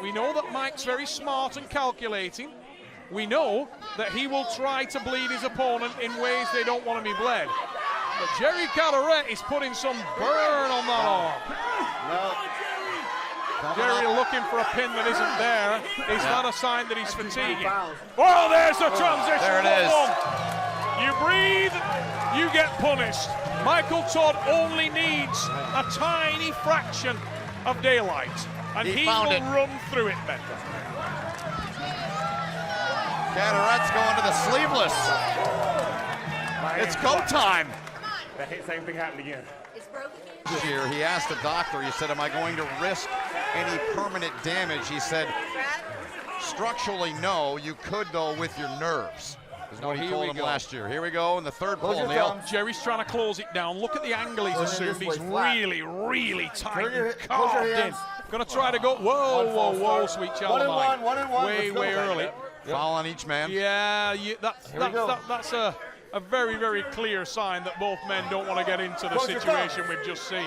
We know that Mike's very smart and calculating. We know that he will try to bleed his opponent in ways they don't want to be bled. But Jerry Carteret is putting some burn on that arm. Jerry looking for a pin that isn't there is not a sign that he's fatiguing. Oh, there's the transition. There it is. You breathe, you get punished. Michael Todd only needs a tiny fraction of daylight, and he will run through it, Ben. Carteret's going to the sleeveless. It's go time. Same thing happened again. Here, he asked the doctor, he said, am I going to risk any permanent damage? He said, structurally, no. You could, though, with your nerves, is what he told him last year. Here we go in the third pull, Neil. Jerry's trying to close it down. Look at the angle he's assumed. He's really, really tight and carved in. Going to try to go, whoa, sweet child of mine. Way early. Foul on each man. Yeah, that's a very, very clear sign that both men don't want to get into the situation we've just seen.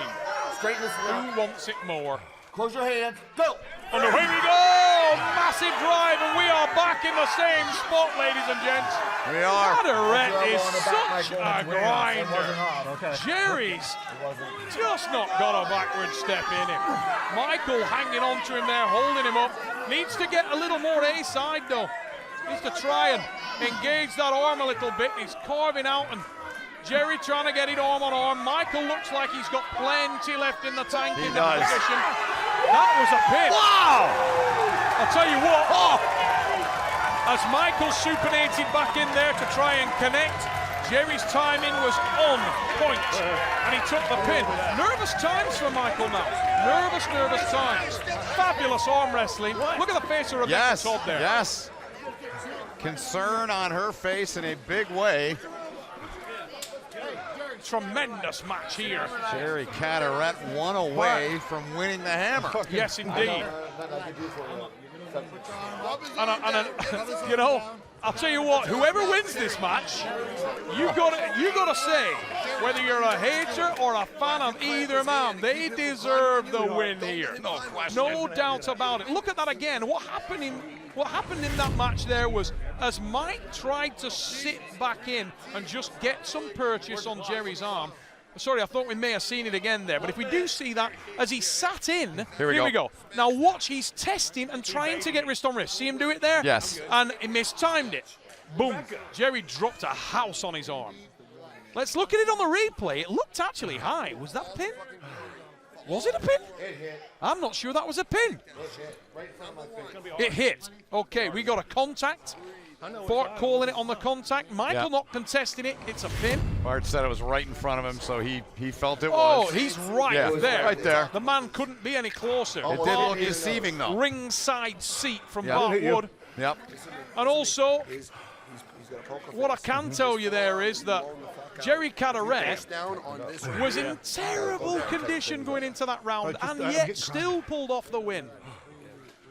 Who wants it more? Close your hands. Go. And away we go! Massive drive, and we are back in the same spot, ladies and gents. We are. Carteret is such a grinder. Jerry's just not got a backward step in him. Michael hanging on to him there, holding him up. Needs to get a little more A-side, though. Needs to try and engage that arm a little bit. He's carving out, and Jerry trying to get it arm on arm. Michael looks like he's got plenty left in the tank in the position. That was a pin. Wow! I'll tell you what. Oh. As Michael supinated back in there to try and connect, Jerry's timing was on point, and he took the pin. Nervous times for Michael now. Nervous times. Fabulous arm wrestling. Look at the face of Rebecca Todd there. Yes. Concern on her face in a big way. Tremendous match here. Jerry Carteret one away from winning the hammer. Yes, indeed. And you know, I'll tell you what, whoever wins this match, you gotta say, whether you're a hater or a fan of either man, they deserve the win here. No question. No doubt about it. Look at that again. What happened in that match there was, as Mike tried to sit back in and just get some purchase on Jerry's arm. Sorry, I thought we may have seen it again there, but if we do see that, as he sat in, here we go. Now watch, he's testing and trying to get wrist on wrist. See him do it there? Yes. And he mistimed it. Boom. Jerry dropped a house on his arm. Let's look at it on the replay. It looked actually high. Was that a pin? Was it a pin? I'm not sure that was a pin. It hit. Okay, we got a contact. Bart calling it on the contact. Michael not contesting it. It's a pin. Bart said it was right in front of him, so he felt it was. Oh, he's right there. Right there. The man couldn't be any closer. It did look deceiving, though. Ringside seat from Bart Wood. Yep. And also, what I can tell you there is that Jerry Carteret was in terrible condition going into that round, and yet still pulled off the win.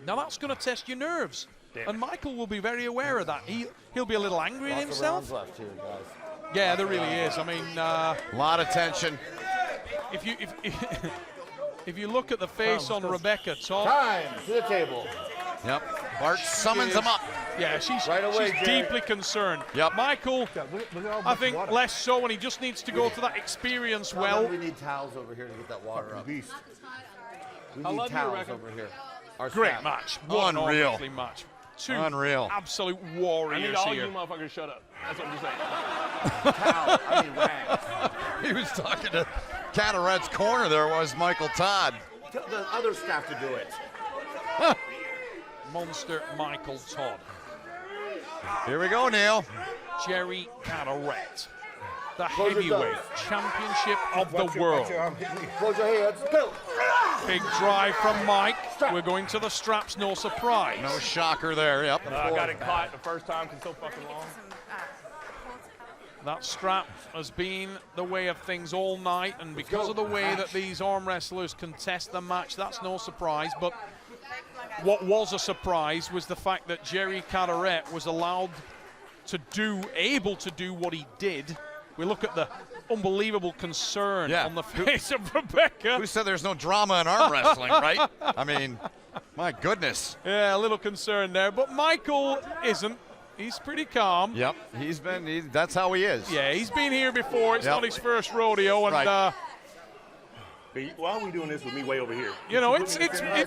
Now that's going to test your nerves. And Michael will be very aware of that. He'll be a little angry at himself. Yeah, there really is. I mean, a lot of tension. If you look at the face on Rebecca Todd. Time to the table. Yep. Bart summons him up. Yeah, she's deeply concerned. Yep. Michael, I think less so, and he just needs to go to that experience well. We need towels over here to get that water up. We need towels over here. Great match. Unreal. What an match. Two absolute warriors I need all here. you motherfuckers shut up. That's what I'm just saying. Rags. He was talking to Carteret's corner. There was Michael Todd. The other staff to do it. Monster Michael Todd. Here we go, Neil. Jerry Carteret. The heavyweight championship of the world. Close your hands. Go. Big drive from Mike. We're going to the straps, no surprise. No shocker there, yep. I got it caught the first time because it's so fucking long. That strap has been the way of things all night, and because of the way that these arm wrestlers contest the match, that's no surprise. But what was a surprise was the fact that Jerry Carteret was able to do what he did. We look at the unbelievable concern on the face of Rebecca. Who said there's no drama in arm wrestling, right? I mean, my goodness. Yeah, a little concern there, but Michael isn't. He's pretty calm. Yep, that's how he is. Yeah, he's been here before. It's not his first rodeo, and why are we doing this with me way over here? you know, it's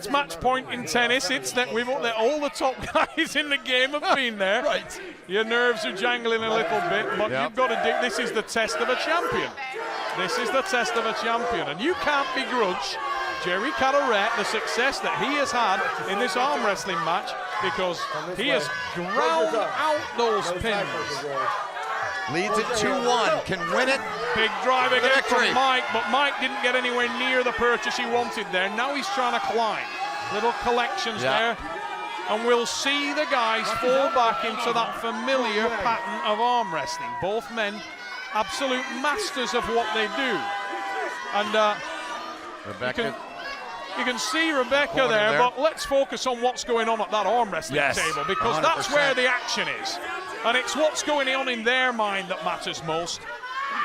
match point in tennis. It's that all the top guys in the game have been there. Right. Your nerves are jangling a little bit, but you've got to dig. This is the test of a champion. This is the test of a champion, and you can't begrudge Jerry Carteret the success that he has had in this arm wrestling match, because he has ground out those pins. Leads it 2-1, can win it. Big drive again victory. from Mike, but Mike didn't get anywhere near the purchase he wanted there. Now he's trying to climb. Little collections there. And we'll see the guys fall back into that familiar pattern of arm wrestling. Both men, absolute masters of what they do. And Rebecca. you can see Rebecca there, but let's focus on what's going on at that arm wrestling table, because 100%. that's where the action is. And it's what's going on in their mind that matters most.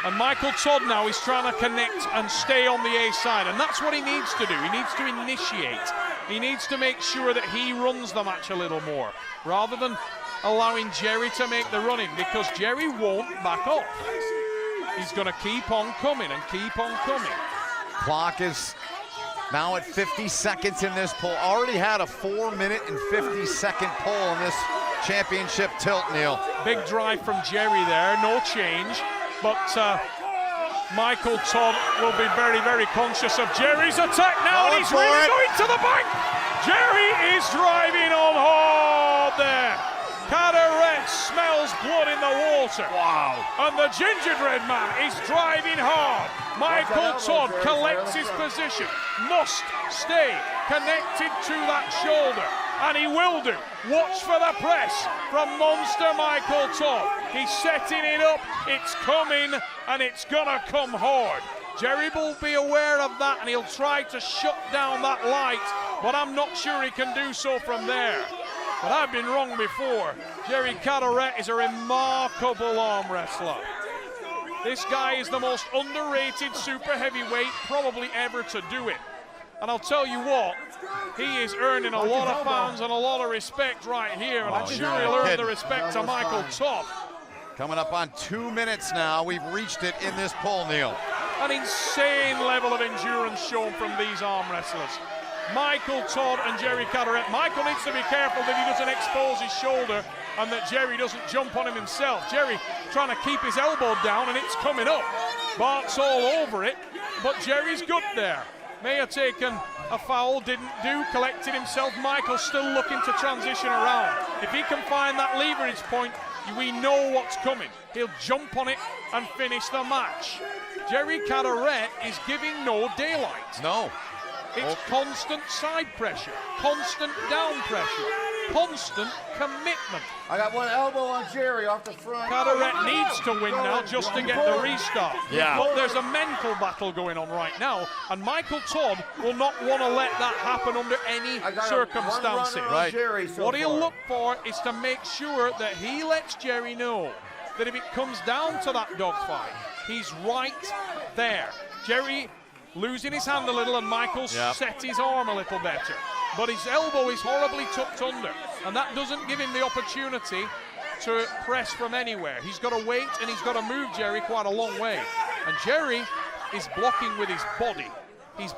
And Michael Todd now is trying to connect and stay on the A side, and that's what he needs to do. He needs to initiate. He needs to make sure that he runs the match a little more, rather than allowing Jerry to make the running, because Jerry won't back off. He's going to keep on coming and keep on coming. Clock is now at 50 seconds in this poll. Already had a 4-minute and 50-second poll in this championship tilt, Neil. Big drive from Jerry there, no change, but Michael Todd will be very, very conscious of Jerry's attack now, and he's really going to the bank. Jerry is driving on hard there. Caderet smells blood in the water. Wow. And the gingerbread man is driving hard. Michael Todd collects his position, must stay connected to that shoulder, and he will do. Watch for the press from Monster Michael Todd. He's setting it up, it's coming, and it's gonna come hard. Jerry will be aware of that, and he'll try to shut down that light, but I'm not sure he can do so from there. But I've been wrong before. Jerry Caderet is a remarkable arm wrestler. This guy is the most underrated super heavyweight probably ever to do it. And I'll tell you what, he is earning a lot of fans and a lot of respect right here, and I'm sure he'll earn the respect of Michael Todd. Coming up on 2 minutes now. We've reached it in this poll, Neil. An insane level of endurance shown from these arm wrestlers. Michael Todd and Jerry Caderet. Michael needs to be careful that he doesn't expose his shoulder and that Jerry doesn't jump on him himself. Jerry trying to keep his elbow down, and it's coming up. Bart's all over it, but Jerry's good there. May have taken a foul, didn't do, collected himself. Michael's still looking to transition around. If he can find that leverage point, we know what's coming. He'll jump on it and finish the match. Jerry Caderet is giving no daylight. No. It's constant side pressure, constant down pressure, constant commitment. I got one elbow on Jerry off the front. Caderet needs to win now just to get the restart. Yeah. But there's a mental battle going on right now, and Michael Todd will not want to let that happen under any circumstances. Right. Jerry so what he'll far. look for is to make sure that he lets Jerry know that if it comes down to that dogfight, he's right there. Jerry losing his hand a little, and Michael set his arm a little better. But his elbow is horribly tucked under, and that doesn't give him the opportunity to press from anywhere. He's got to wait, and he's got to move Jerry quite a long way. And Jerry is blocking with his body.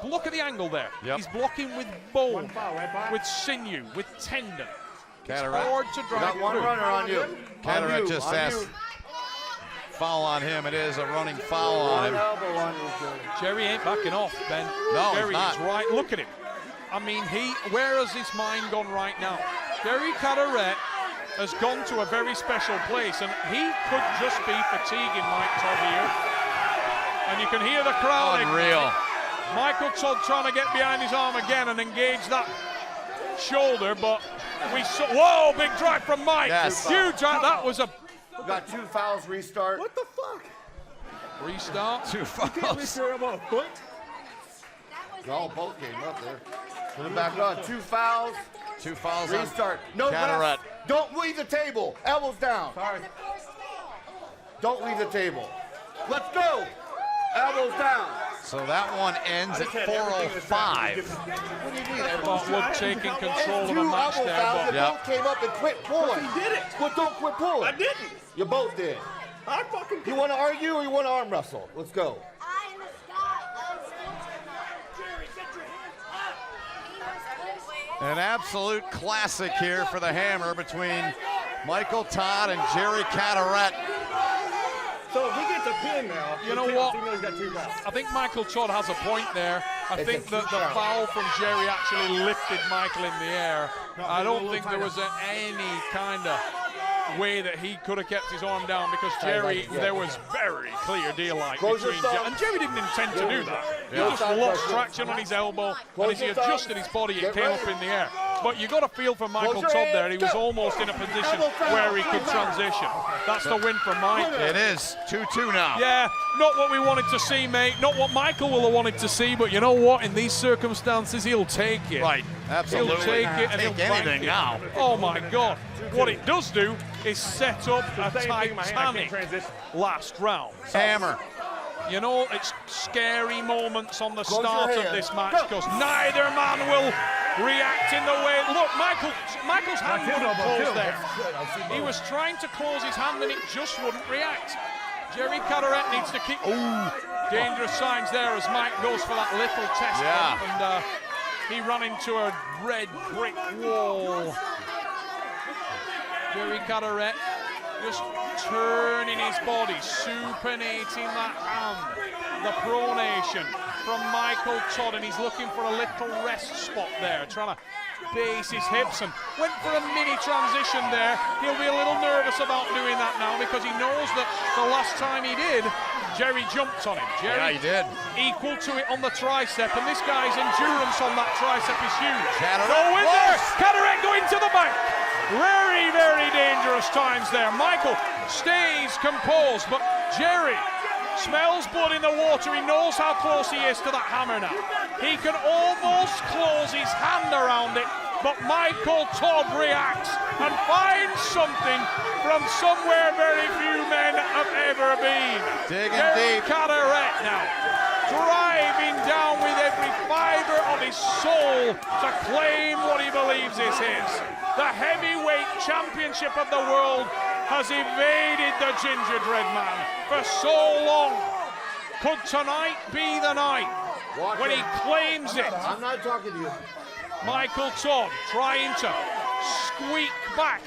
Look at the angle there. Yep. He's blocking with bone, with sinew, with tendon. It's Caderet. hard to drive Got one through. runner on you. Caderet just asked. Foul on him. It is a running foul on him. Elbow on you, Jerry ain't backing off, Ben. No, he's Jerry not. is right. Look at him. I mean, where has his mind gone right now? Jerry Caderet has gone to a very special place, and he could just be fatiguing Mike Todd here. And you can hear the crowd. Unreal. Michael Todd trying to get behind his arm again and engage that shoulder, but we saw. Whoa, big drive from Mike. Yes. Huge drive. That was a Got 2 fouls, restart. What the fuck? restart. 2 Can't fouls. restart about a foot? No, both came up there. Put it back on. 2 fouls. 2 fouls Restart. on No Caderet. rest. Don't leave the table. Elbows down. Sorry. Don't leave the table. Let's go. Elbows down. So that one ends at 4:05. What do you mean? Bartwood taking control of the Two match elbow there, fouls but and Yep. both came up and quit pulling. He did it. Well, don't quit pulling. I didn't. You both did. I fucking You want to argue or you want to arm wrestle? Let's go. An absolute classic here for the Hammer between Michael Todd and Jerry Caderet. So if he gets a pin now, You know what? He's got 2 fouls. I think Michael Todd has a point there. I It's think a that the foul. foul from Jerry actually lifted Michael in the air. I don't think there was any kind of way that he could have kept his arm down, because Jerry, there was very clear daylight Close your between thumb. Jerry. And Jerry didn't intend to do that. He Yeah. just lost traction on his elbow, and Close as he your thumb. adjusted his body, it Get came ready. up in the air. But you got to feel for Michael your Todd there. hands. He was Go. almost in a position Elbow foul. where he could transition. That's the win for Mike. It is 2-2 now. Yeah, not what we wanted to see, mate. Not what Michael will have wanted to see, but you know what? In these circumstances, he'll take it. Right, absolutely. He'll take it and he'll Take bank anything it. now. Oh my God. What it does do is set up a Same thing in my hand, I can't titanic transition. last round. Hammer. You know, it's scary moments on the Close start your of hand. this match, Go. because neither man will react in the way. Look, Michael's hand his wouldn't elbow close too. there. He was trying to close his hand and it just wouldn't react. Jerry Caderet needs to keep. Ooh, dangerous signs there as Mike goes for that little test Yeah. bump, and he ran into a red brick wall. Jerry Carteret just turning his body, supinating that hand. The pronation from Michael Todd, and he's looking for a little rest spot there, trying to base his hips, and went for a mini transition there. He'll be a little nervous about doing that now because he knows that the last time he did, Jerry jumped on him. Jerry, yeah, he did. Equal to it on the tricep, and this guy's endurance on that tricep is huge. Carteret, Go in there! Carteret going to the bank. Very, very dangerous times there. Michael stays composed, but Jerry smells blood in the water. He knows how close he is to that hammer now. He can almost close his hand around it, but Michael Todd reacts and finds something from somewhere very few men have ever been. Digging Jerry deep. Carteret now, driving down with every fiber of his soul to claim what he believes is his. The heavyweight championship of the world has evaded the Gingerbread Man for so long. Could tonight be the night when he claims it? I'm not talking to you. Michael Todd trying to squeak back,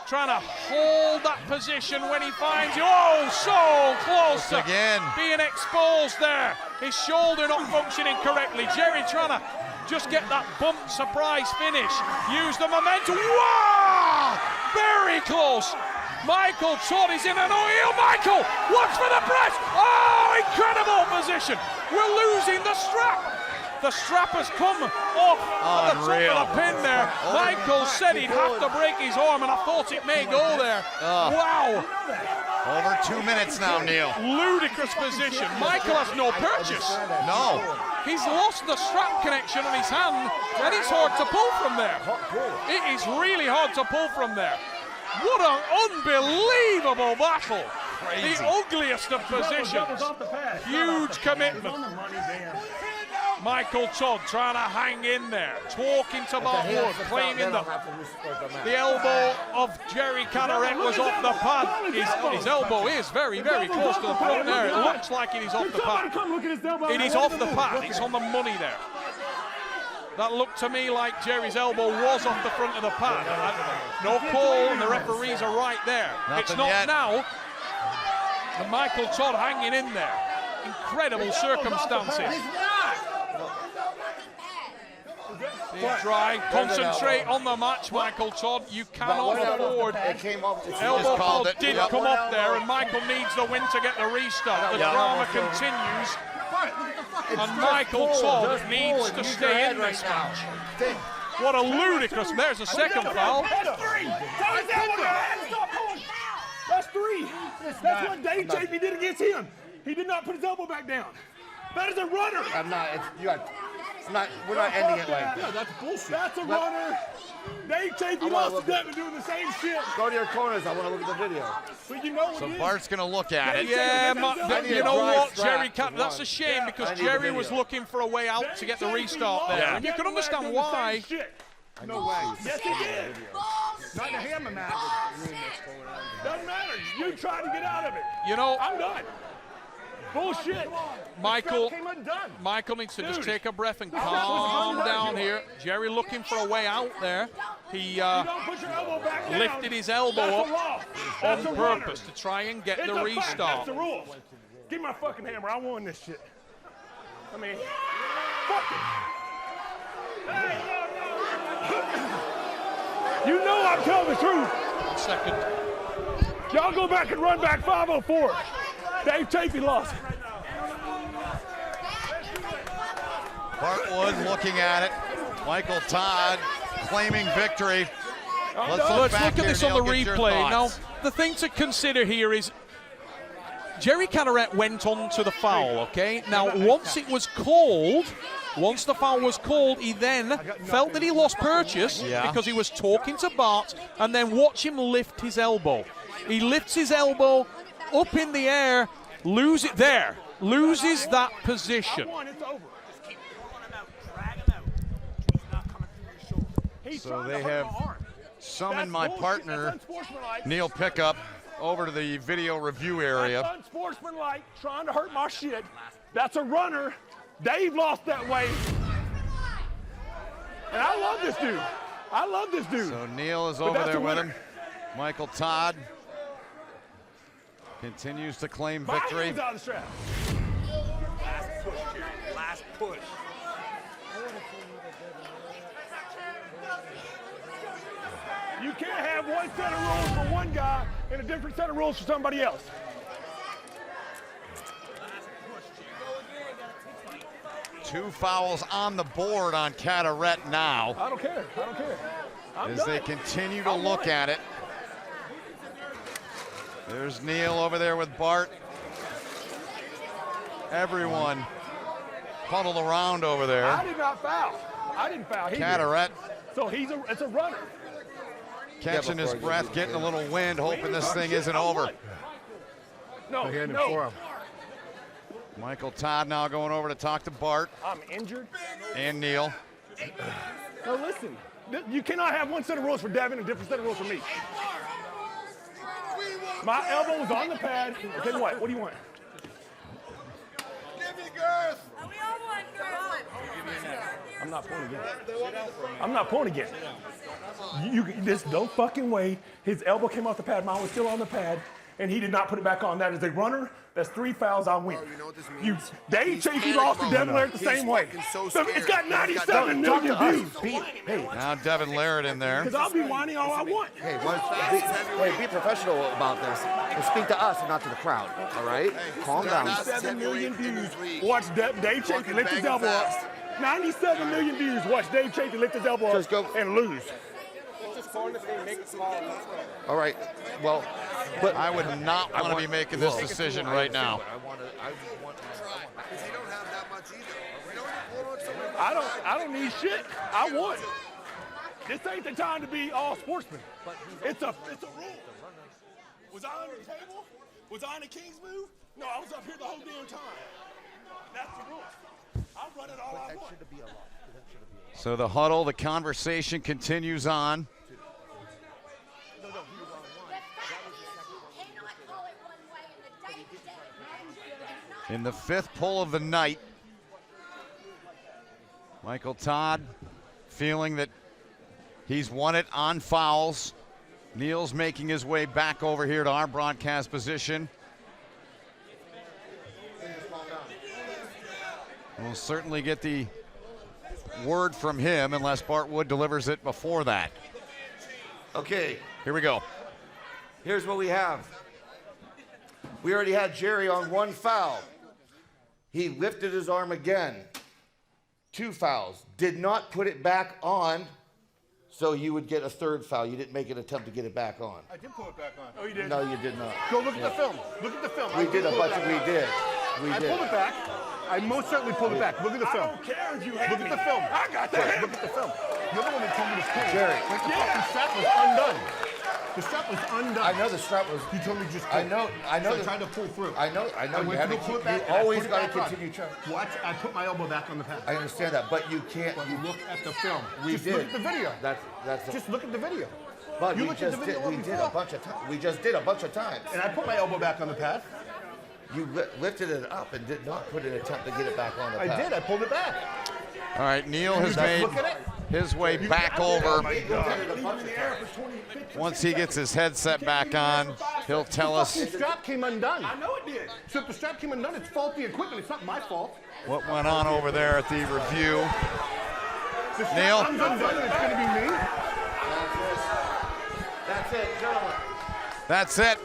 trying to hold that position when he finds you. Oh, so close to being exposed there. His shoulder not functioning correctly. Jerry trying to just get that bump surprise finish. Use the momentum. Wow! Very close. Michael Todd is in an heel. Michael, watch for the press. Oh, incredible position. We're losing the strap. The strap has come off at the top of the pin there. Michael said he'd have to break his arm, and I thought it may go there. Wow. Over 2 minutes now, Neil. Ludicrous position. Michael has no purchase. No. He's lost the strap connection on his hand, and it's hard to pull from there. It is really hard to pull from there. What an unbelievable battle. Crazy. The ugliest of positions. Huge commitment. Michael Todd trying to hang in there, talking to Mark Wood, claiming that the elbow of Jerry Carteret was off the pad. His elbow is very, very close to the front there. It looks like it is off the pad. It is off the pad. It's on the money there. That looked to me like Jerry's elbow was off the front of the pad. No call, and the referees are right there. It's not yet. Now. And Michael Todd hanging in there. Incredible circumstances. Try, concentrate on the match, Michael Todd. You cannot afford. Elbow ball did come up there, and Michael needs the win to get the restart. The drama continues, and Michael Todd needs to stay in this match. What a ludicrous, there's a second foul. That's three. That's what Dave Chapey did against him. He did not put his elbow back down. That is a runner. We're not ending it like that. this. That's bullshit. That's a runner. Dave Chapey lost to Devin doing the same shit. Go to your corners. I want to look at the video. But you know what So Bart's going to look at it. Yeah, you know what, Jerry, that's a shame because Jerry was looking for a way out to get the restart there. And you can understand why. No way. Yes, he did. Not the hammer match. Doesn't matter. You tried to get out of it. You know, I'm done. Bullshit. Michael needs to just take a breath and calm down here. Jerry looking for a way out there. He lifted his elbow up on purpose to try and get the restart. That's the rule. Give me my fucking hammer. I won this shit. I mean, fuck it. You know I'm telling the truth. 1 second. Y'all go back and run back 504. Dave Chapey lost. Bart Wood looking at it. Michael Todd claiming victory. Let's look at this on the replay. Now, the thing to consider here is Jerry Carteret went on to the foul, okay? Now, once it was called, once the foul was called, he then felt that he lost purchase because he was talking to Bart, and then watch him lift his elbow. He lifts his elbow up in the air, loses that position. So they have summoned my partner, Neil Pickup, over to the video review area. That's unsportsmanlike, trying to hurt my shit. That's a runner. Dave lost that way. And I love this dude. So Neil is over there with him. Michael Todd continues to claim victory. Out of the strap. Last push, Jerry. Last push. You can't have one set of rules for one guy and a different set of rules for somebody else. Two fouls on the board on Carteret now. I don't care. I don't care. As they continue to look at it. There's Neil over there with Bart. Everyone huddled around over there. I did not foul. I didn't foul. He Carteret. did. So it's a runner. Catching his breath, getting a little wind, hoping this thing isn't over. No. Michael Todd now going over to talk to Bart. I'm injured. And Neil. No, listen. You cannot have one set of rules for Devin and a different set of rules for me. My elbow was on the pad. Okay, what? What do you want? Give me girth. I'm not pulling again. I'm not pulling again. There's no fucking way. His elbow came off the pad. Mine was still on the pad, and he did not put it back on. That is a runner. That's 3 fouls. I'll win. You know what this means? Dave Chafee lost to Devin Larratt the same way. It's got 97 million views. Hey, Now Devin Larratt in there. Because I'll be whining all I want. be professional about this and speak to us and not to the crowd. All right? Calm down. 97 million views. Watch Dave Chafee lift his elbow up. 97 million views. Watch Dave Chafee lift his elbow up and lose. All right. Well, but I would not want to be making this decision right now. I don't need shit. I won. This ain't the time to be all sportsmen. It's a rule. Was I on the table? Was I in the King's move? No, I was up here the whole damn time. That's the rule. I'll run it all I want. So the huddle, the conversation continues on. In the 5th pull of the night, Michael Todd feeling that he's won it on fouls. Neil's making his way back over here to our broadcast position. We'll certainly get the word from him unless Bart Wood delivers it before that. okay, Here we go. here's what we have. We already had Jerry on 1 foul. He lifted his arm again. 2 fouls. Did not put it back on, so you would get a 3rd foul. You didn't make an attempt to get it back on. I did pull it back on. Oh, you did? No, you did not. Go look at the film. Look at the film. We did a bunch of, we did. We I did. pulled it back. I most certainly pulled it back. Look at the film. I don't care if you hate Look at the film. I got that. Look at the film. You're the one that told me this kid. Jerry. Like the fucking strap was undone. The strap was undone. I know the strap was. You told me just. I know. So I tried to pull through. I know. I You went have to to go pull keep, it back. you and I always put it got to back on. continue trying. Watch. I put my elbow back on the pad. I understand that, but you can't. But look at the film. We just did. look at the video. That's. Just look at the video. But you we looked at just the did. video We did before. a bunch of times. We just did a bunch of times. And I put my elbow back on the pad. You lifted it up and did not put an attempt to get it back on the I pad. did. I pulled it back. All right, Neil has Just made look at it. his way back over. Once he gets his headset back on, he'll tell us The strap came undone. I know it did. So if the strap came undone, it's faulty equipment. It's not my fault. what went on over there at the review. The strap Neil? comes undone and it's going to be me. That's it, gentlemen. That's it.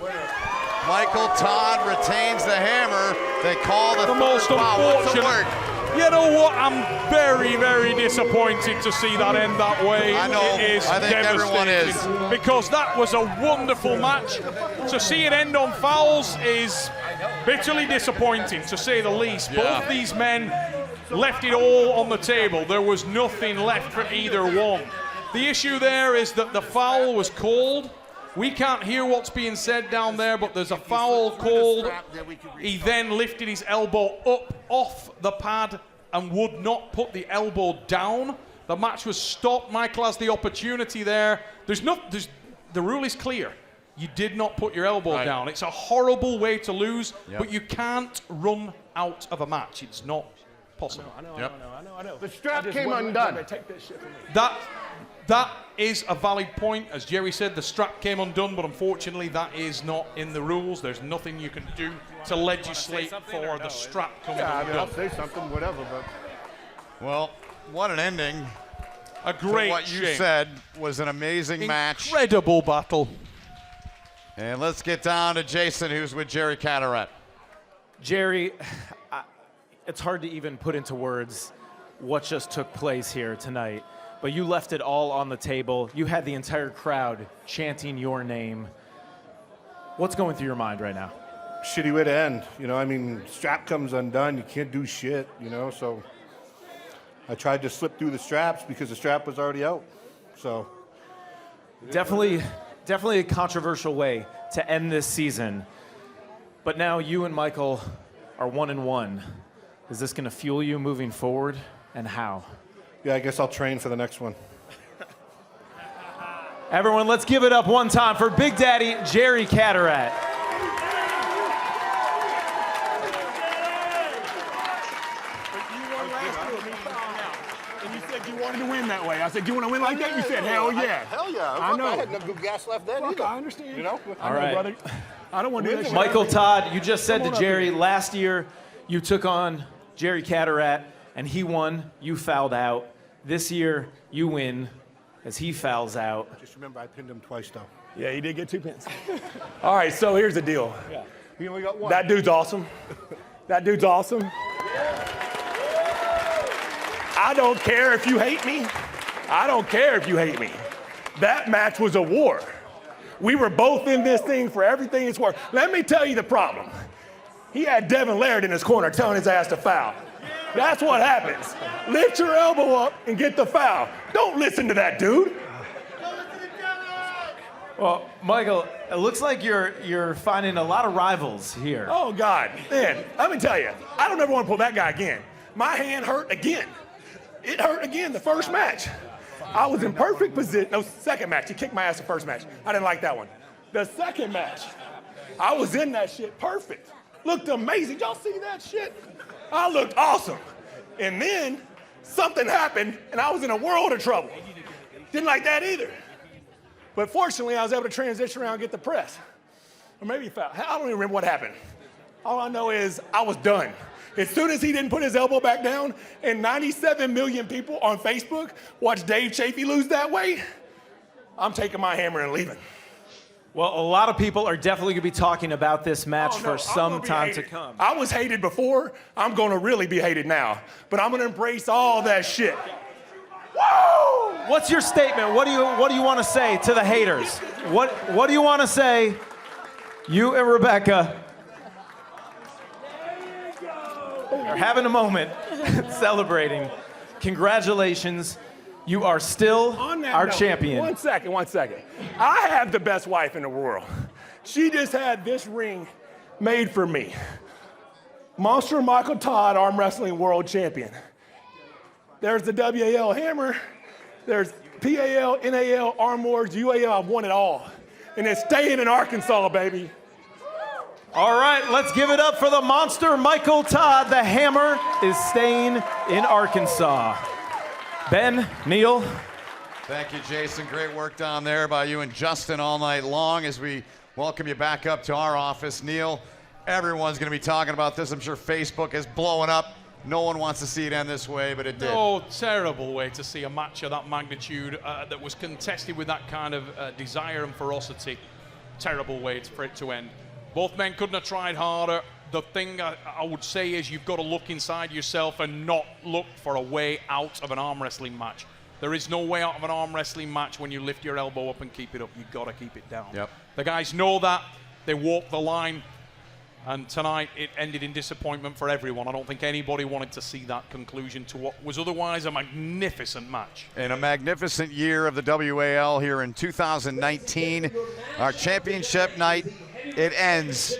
Michael Todd retains the hammer. They call the most foul. What's the unfortunate. word? You know what? I'm very, very disappointed to see that end that way. I know. It is I think everyone devastating is. because that was a wonderful match. To see it end on fouls is bitterly disappointing, to say the least. Yeah. Both these men left it all on the table. There was nothing left for either one. The issue there is that the foul was called. We can't hear what's being said down there, but there's a foul called. He then lifted his elbow up off the pad and would not put the elbow down. The match was stopped. Michael has the opportunity there. The rule is clear. You did not put your elbow down. It's a horrible way to lose, but you can't run out of a match. It's not possible. I know. The strap came undone. Take that shit from me. That is a valid point. As Jerry said, the strap came undone, but unfortunately that is not in the rules. There's nothing you can do to legislate for the strap coming undone. I'll say something, whatever, but... Well, what an ending. A great what you shame. said was an amazing match. Incredible battle. And let's get down to Jason, who's with Jerry Cataract. Jerry, it's hard to even put into words what just took place here tonight, but you left it all on the table. You had the entire crowd chanting your name. What's going through your mind right now? Shitty way to end. You know, I mean, strap comes undone. You can't do shit, you know, so I tried to slip through the straps because the strap was already out. So Definitely a controversial way to end this season. But now you and Michael are 1-1. Is this going to fuel you moving forward, and how? yeah, I guess I'll train for the next one. Everyone, let's give it up one time for Big Daddy Jerry Cataract. And you said you wanted to win that way. I said, you want to win like that? You said, hell yeah. Hell yeah. I know. I had no good gas left then Fuck, either. I understand. You know? I know, right. brother. I don't want to do that shit. Michael Todd, you just said Come to on up Jerry, here. last year you took on Jerry Cataract, and he won, you fouled out. This year, you win as he fouls out. Just remember, I pinned him twice, though. Yeah, he did get 2 pins. All right, so here's the deal. He only got one. That dude's awesome. That dude's awesome. I don't care if you hate me. I don't care if you hate me. That match was a war. We were both in this thing for everything it's worth. Let me tell you the problem. He had Devin Laird in his corner telling his ass to foul. That's what happens. Lift your elbow up and get the foul. Don't listen to that dude. Well, Michael, it looks like you're finding a lot of rivals here. Oh, God. Man, let me tell you, I don't ever want to pull that guy again. My hand hurt again. It hurt again the first match. I was in perfect position. No, second match. He kicked my ass the first match. I didn't like that one. The second match, I was in that shit perfect. Looked amazing. Y'all see that shit? I looked awesome. And then something happened, and I was in a world of trouble. Didn't like that either. But fortunately, I was able to transition around and get the press. Or maybe foul. I don't even remember what happened. All I know is I was done. As soon as he didn't put his elbow back down, and 97 million people on Facebook watched Dave Chafee lose that way, I'm taking my hammer and leaving. Well, a lot of people are definitely going to be talking about this match Oh, no, for I'm some gonna be time to hated. come. I was hated before. I'm going to really be hated now. But I'm going to embrace all that shit. Woo! What's your statement? What do you want to say to the haters? What do you want to say? You and Rebecca are having a moment, celebrating. Congratulations. You are still On that our note, champion. One second. I have the best wife in the world. She just had this ring made for me. Monster Michael Todd, Arm Wrestling World Champion. There's the WAL hammer. There's PAL, NAL, Arm Wars, UAL. I've won it all. And it's staying in Arkansas, baby. All right, let's give it up for the monster Michael Todd. The hammer is staying in Arkansas. Ben, Neil. Thank you, Jason. Great work down there by you and Justin all night long as we welcome you back up to our office. Neil, everyone's going to be talking about this. I'm sure Facebook is blowing up. No one wants to see it end this way, but it did. Oh, terrible way to see a match of that magnitude that was contested with that kind of desire and ferocity. Terrible way for it to end. Both men couldn't have tried harder. The thing I would say is you've got to look inside yourself and not look for a way out of an arm wrestling match. There is no way out of an arm wrestling match when you lift your elbow up and keep it up. You've got to keep it down. Yep. The guys know that. They walk the line. And tonight, it ended in disappointment for everyone. I don't think anybody wanted to see that conclusion to what was otherwise a magnificent match. And a magnificent year of the WAL here in 2019. Our championship night, it ends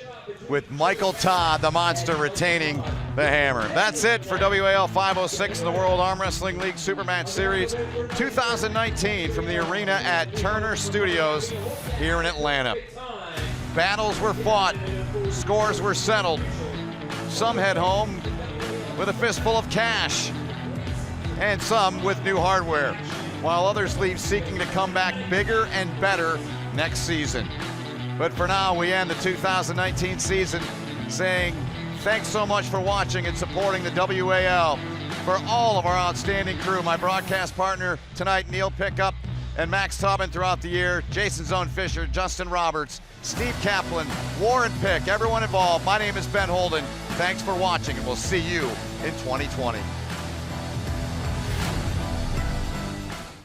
with Michael Todd, the monster, retaining the hammer. That's it for WAL 506 in the World Arm Wrestling League Supermatch Series 2019 from the arena at Turner Studios here in Atlanta. Battles were fought, scores were settled. Some head home with a fistful of cash, and some with new hardware. while others leave seeking to come back bigger and better next season. But for now, we end the 2019 season saying thanks so much for watching and supporting the WAL. For all of our outstanding crew, my broadcast partner tonight, Neil Pickup, and Max Tobin throughout the year, Jason Zone Fisher, Justin Roberts, Steve Kaplan, Warren Pick, everyone involved. My name is Ben Holden. Thanks for watching, and we'll see you in 2020.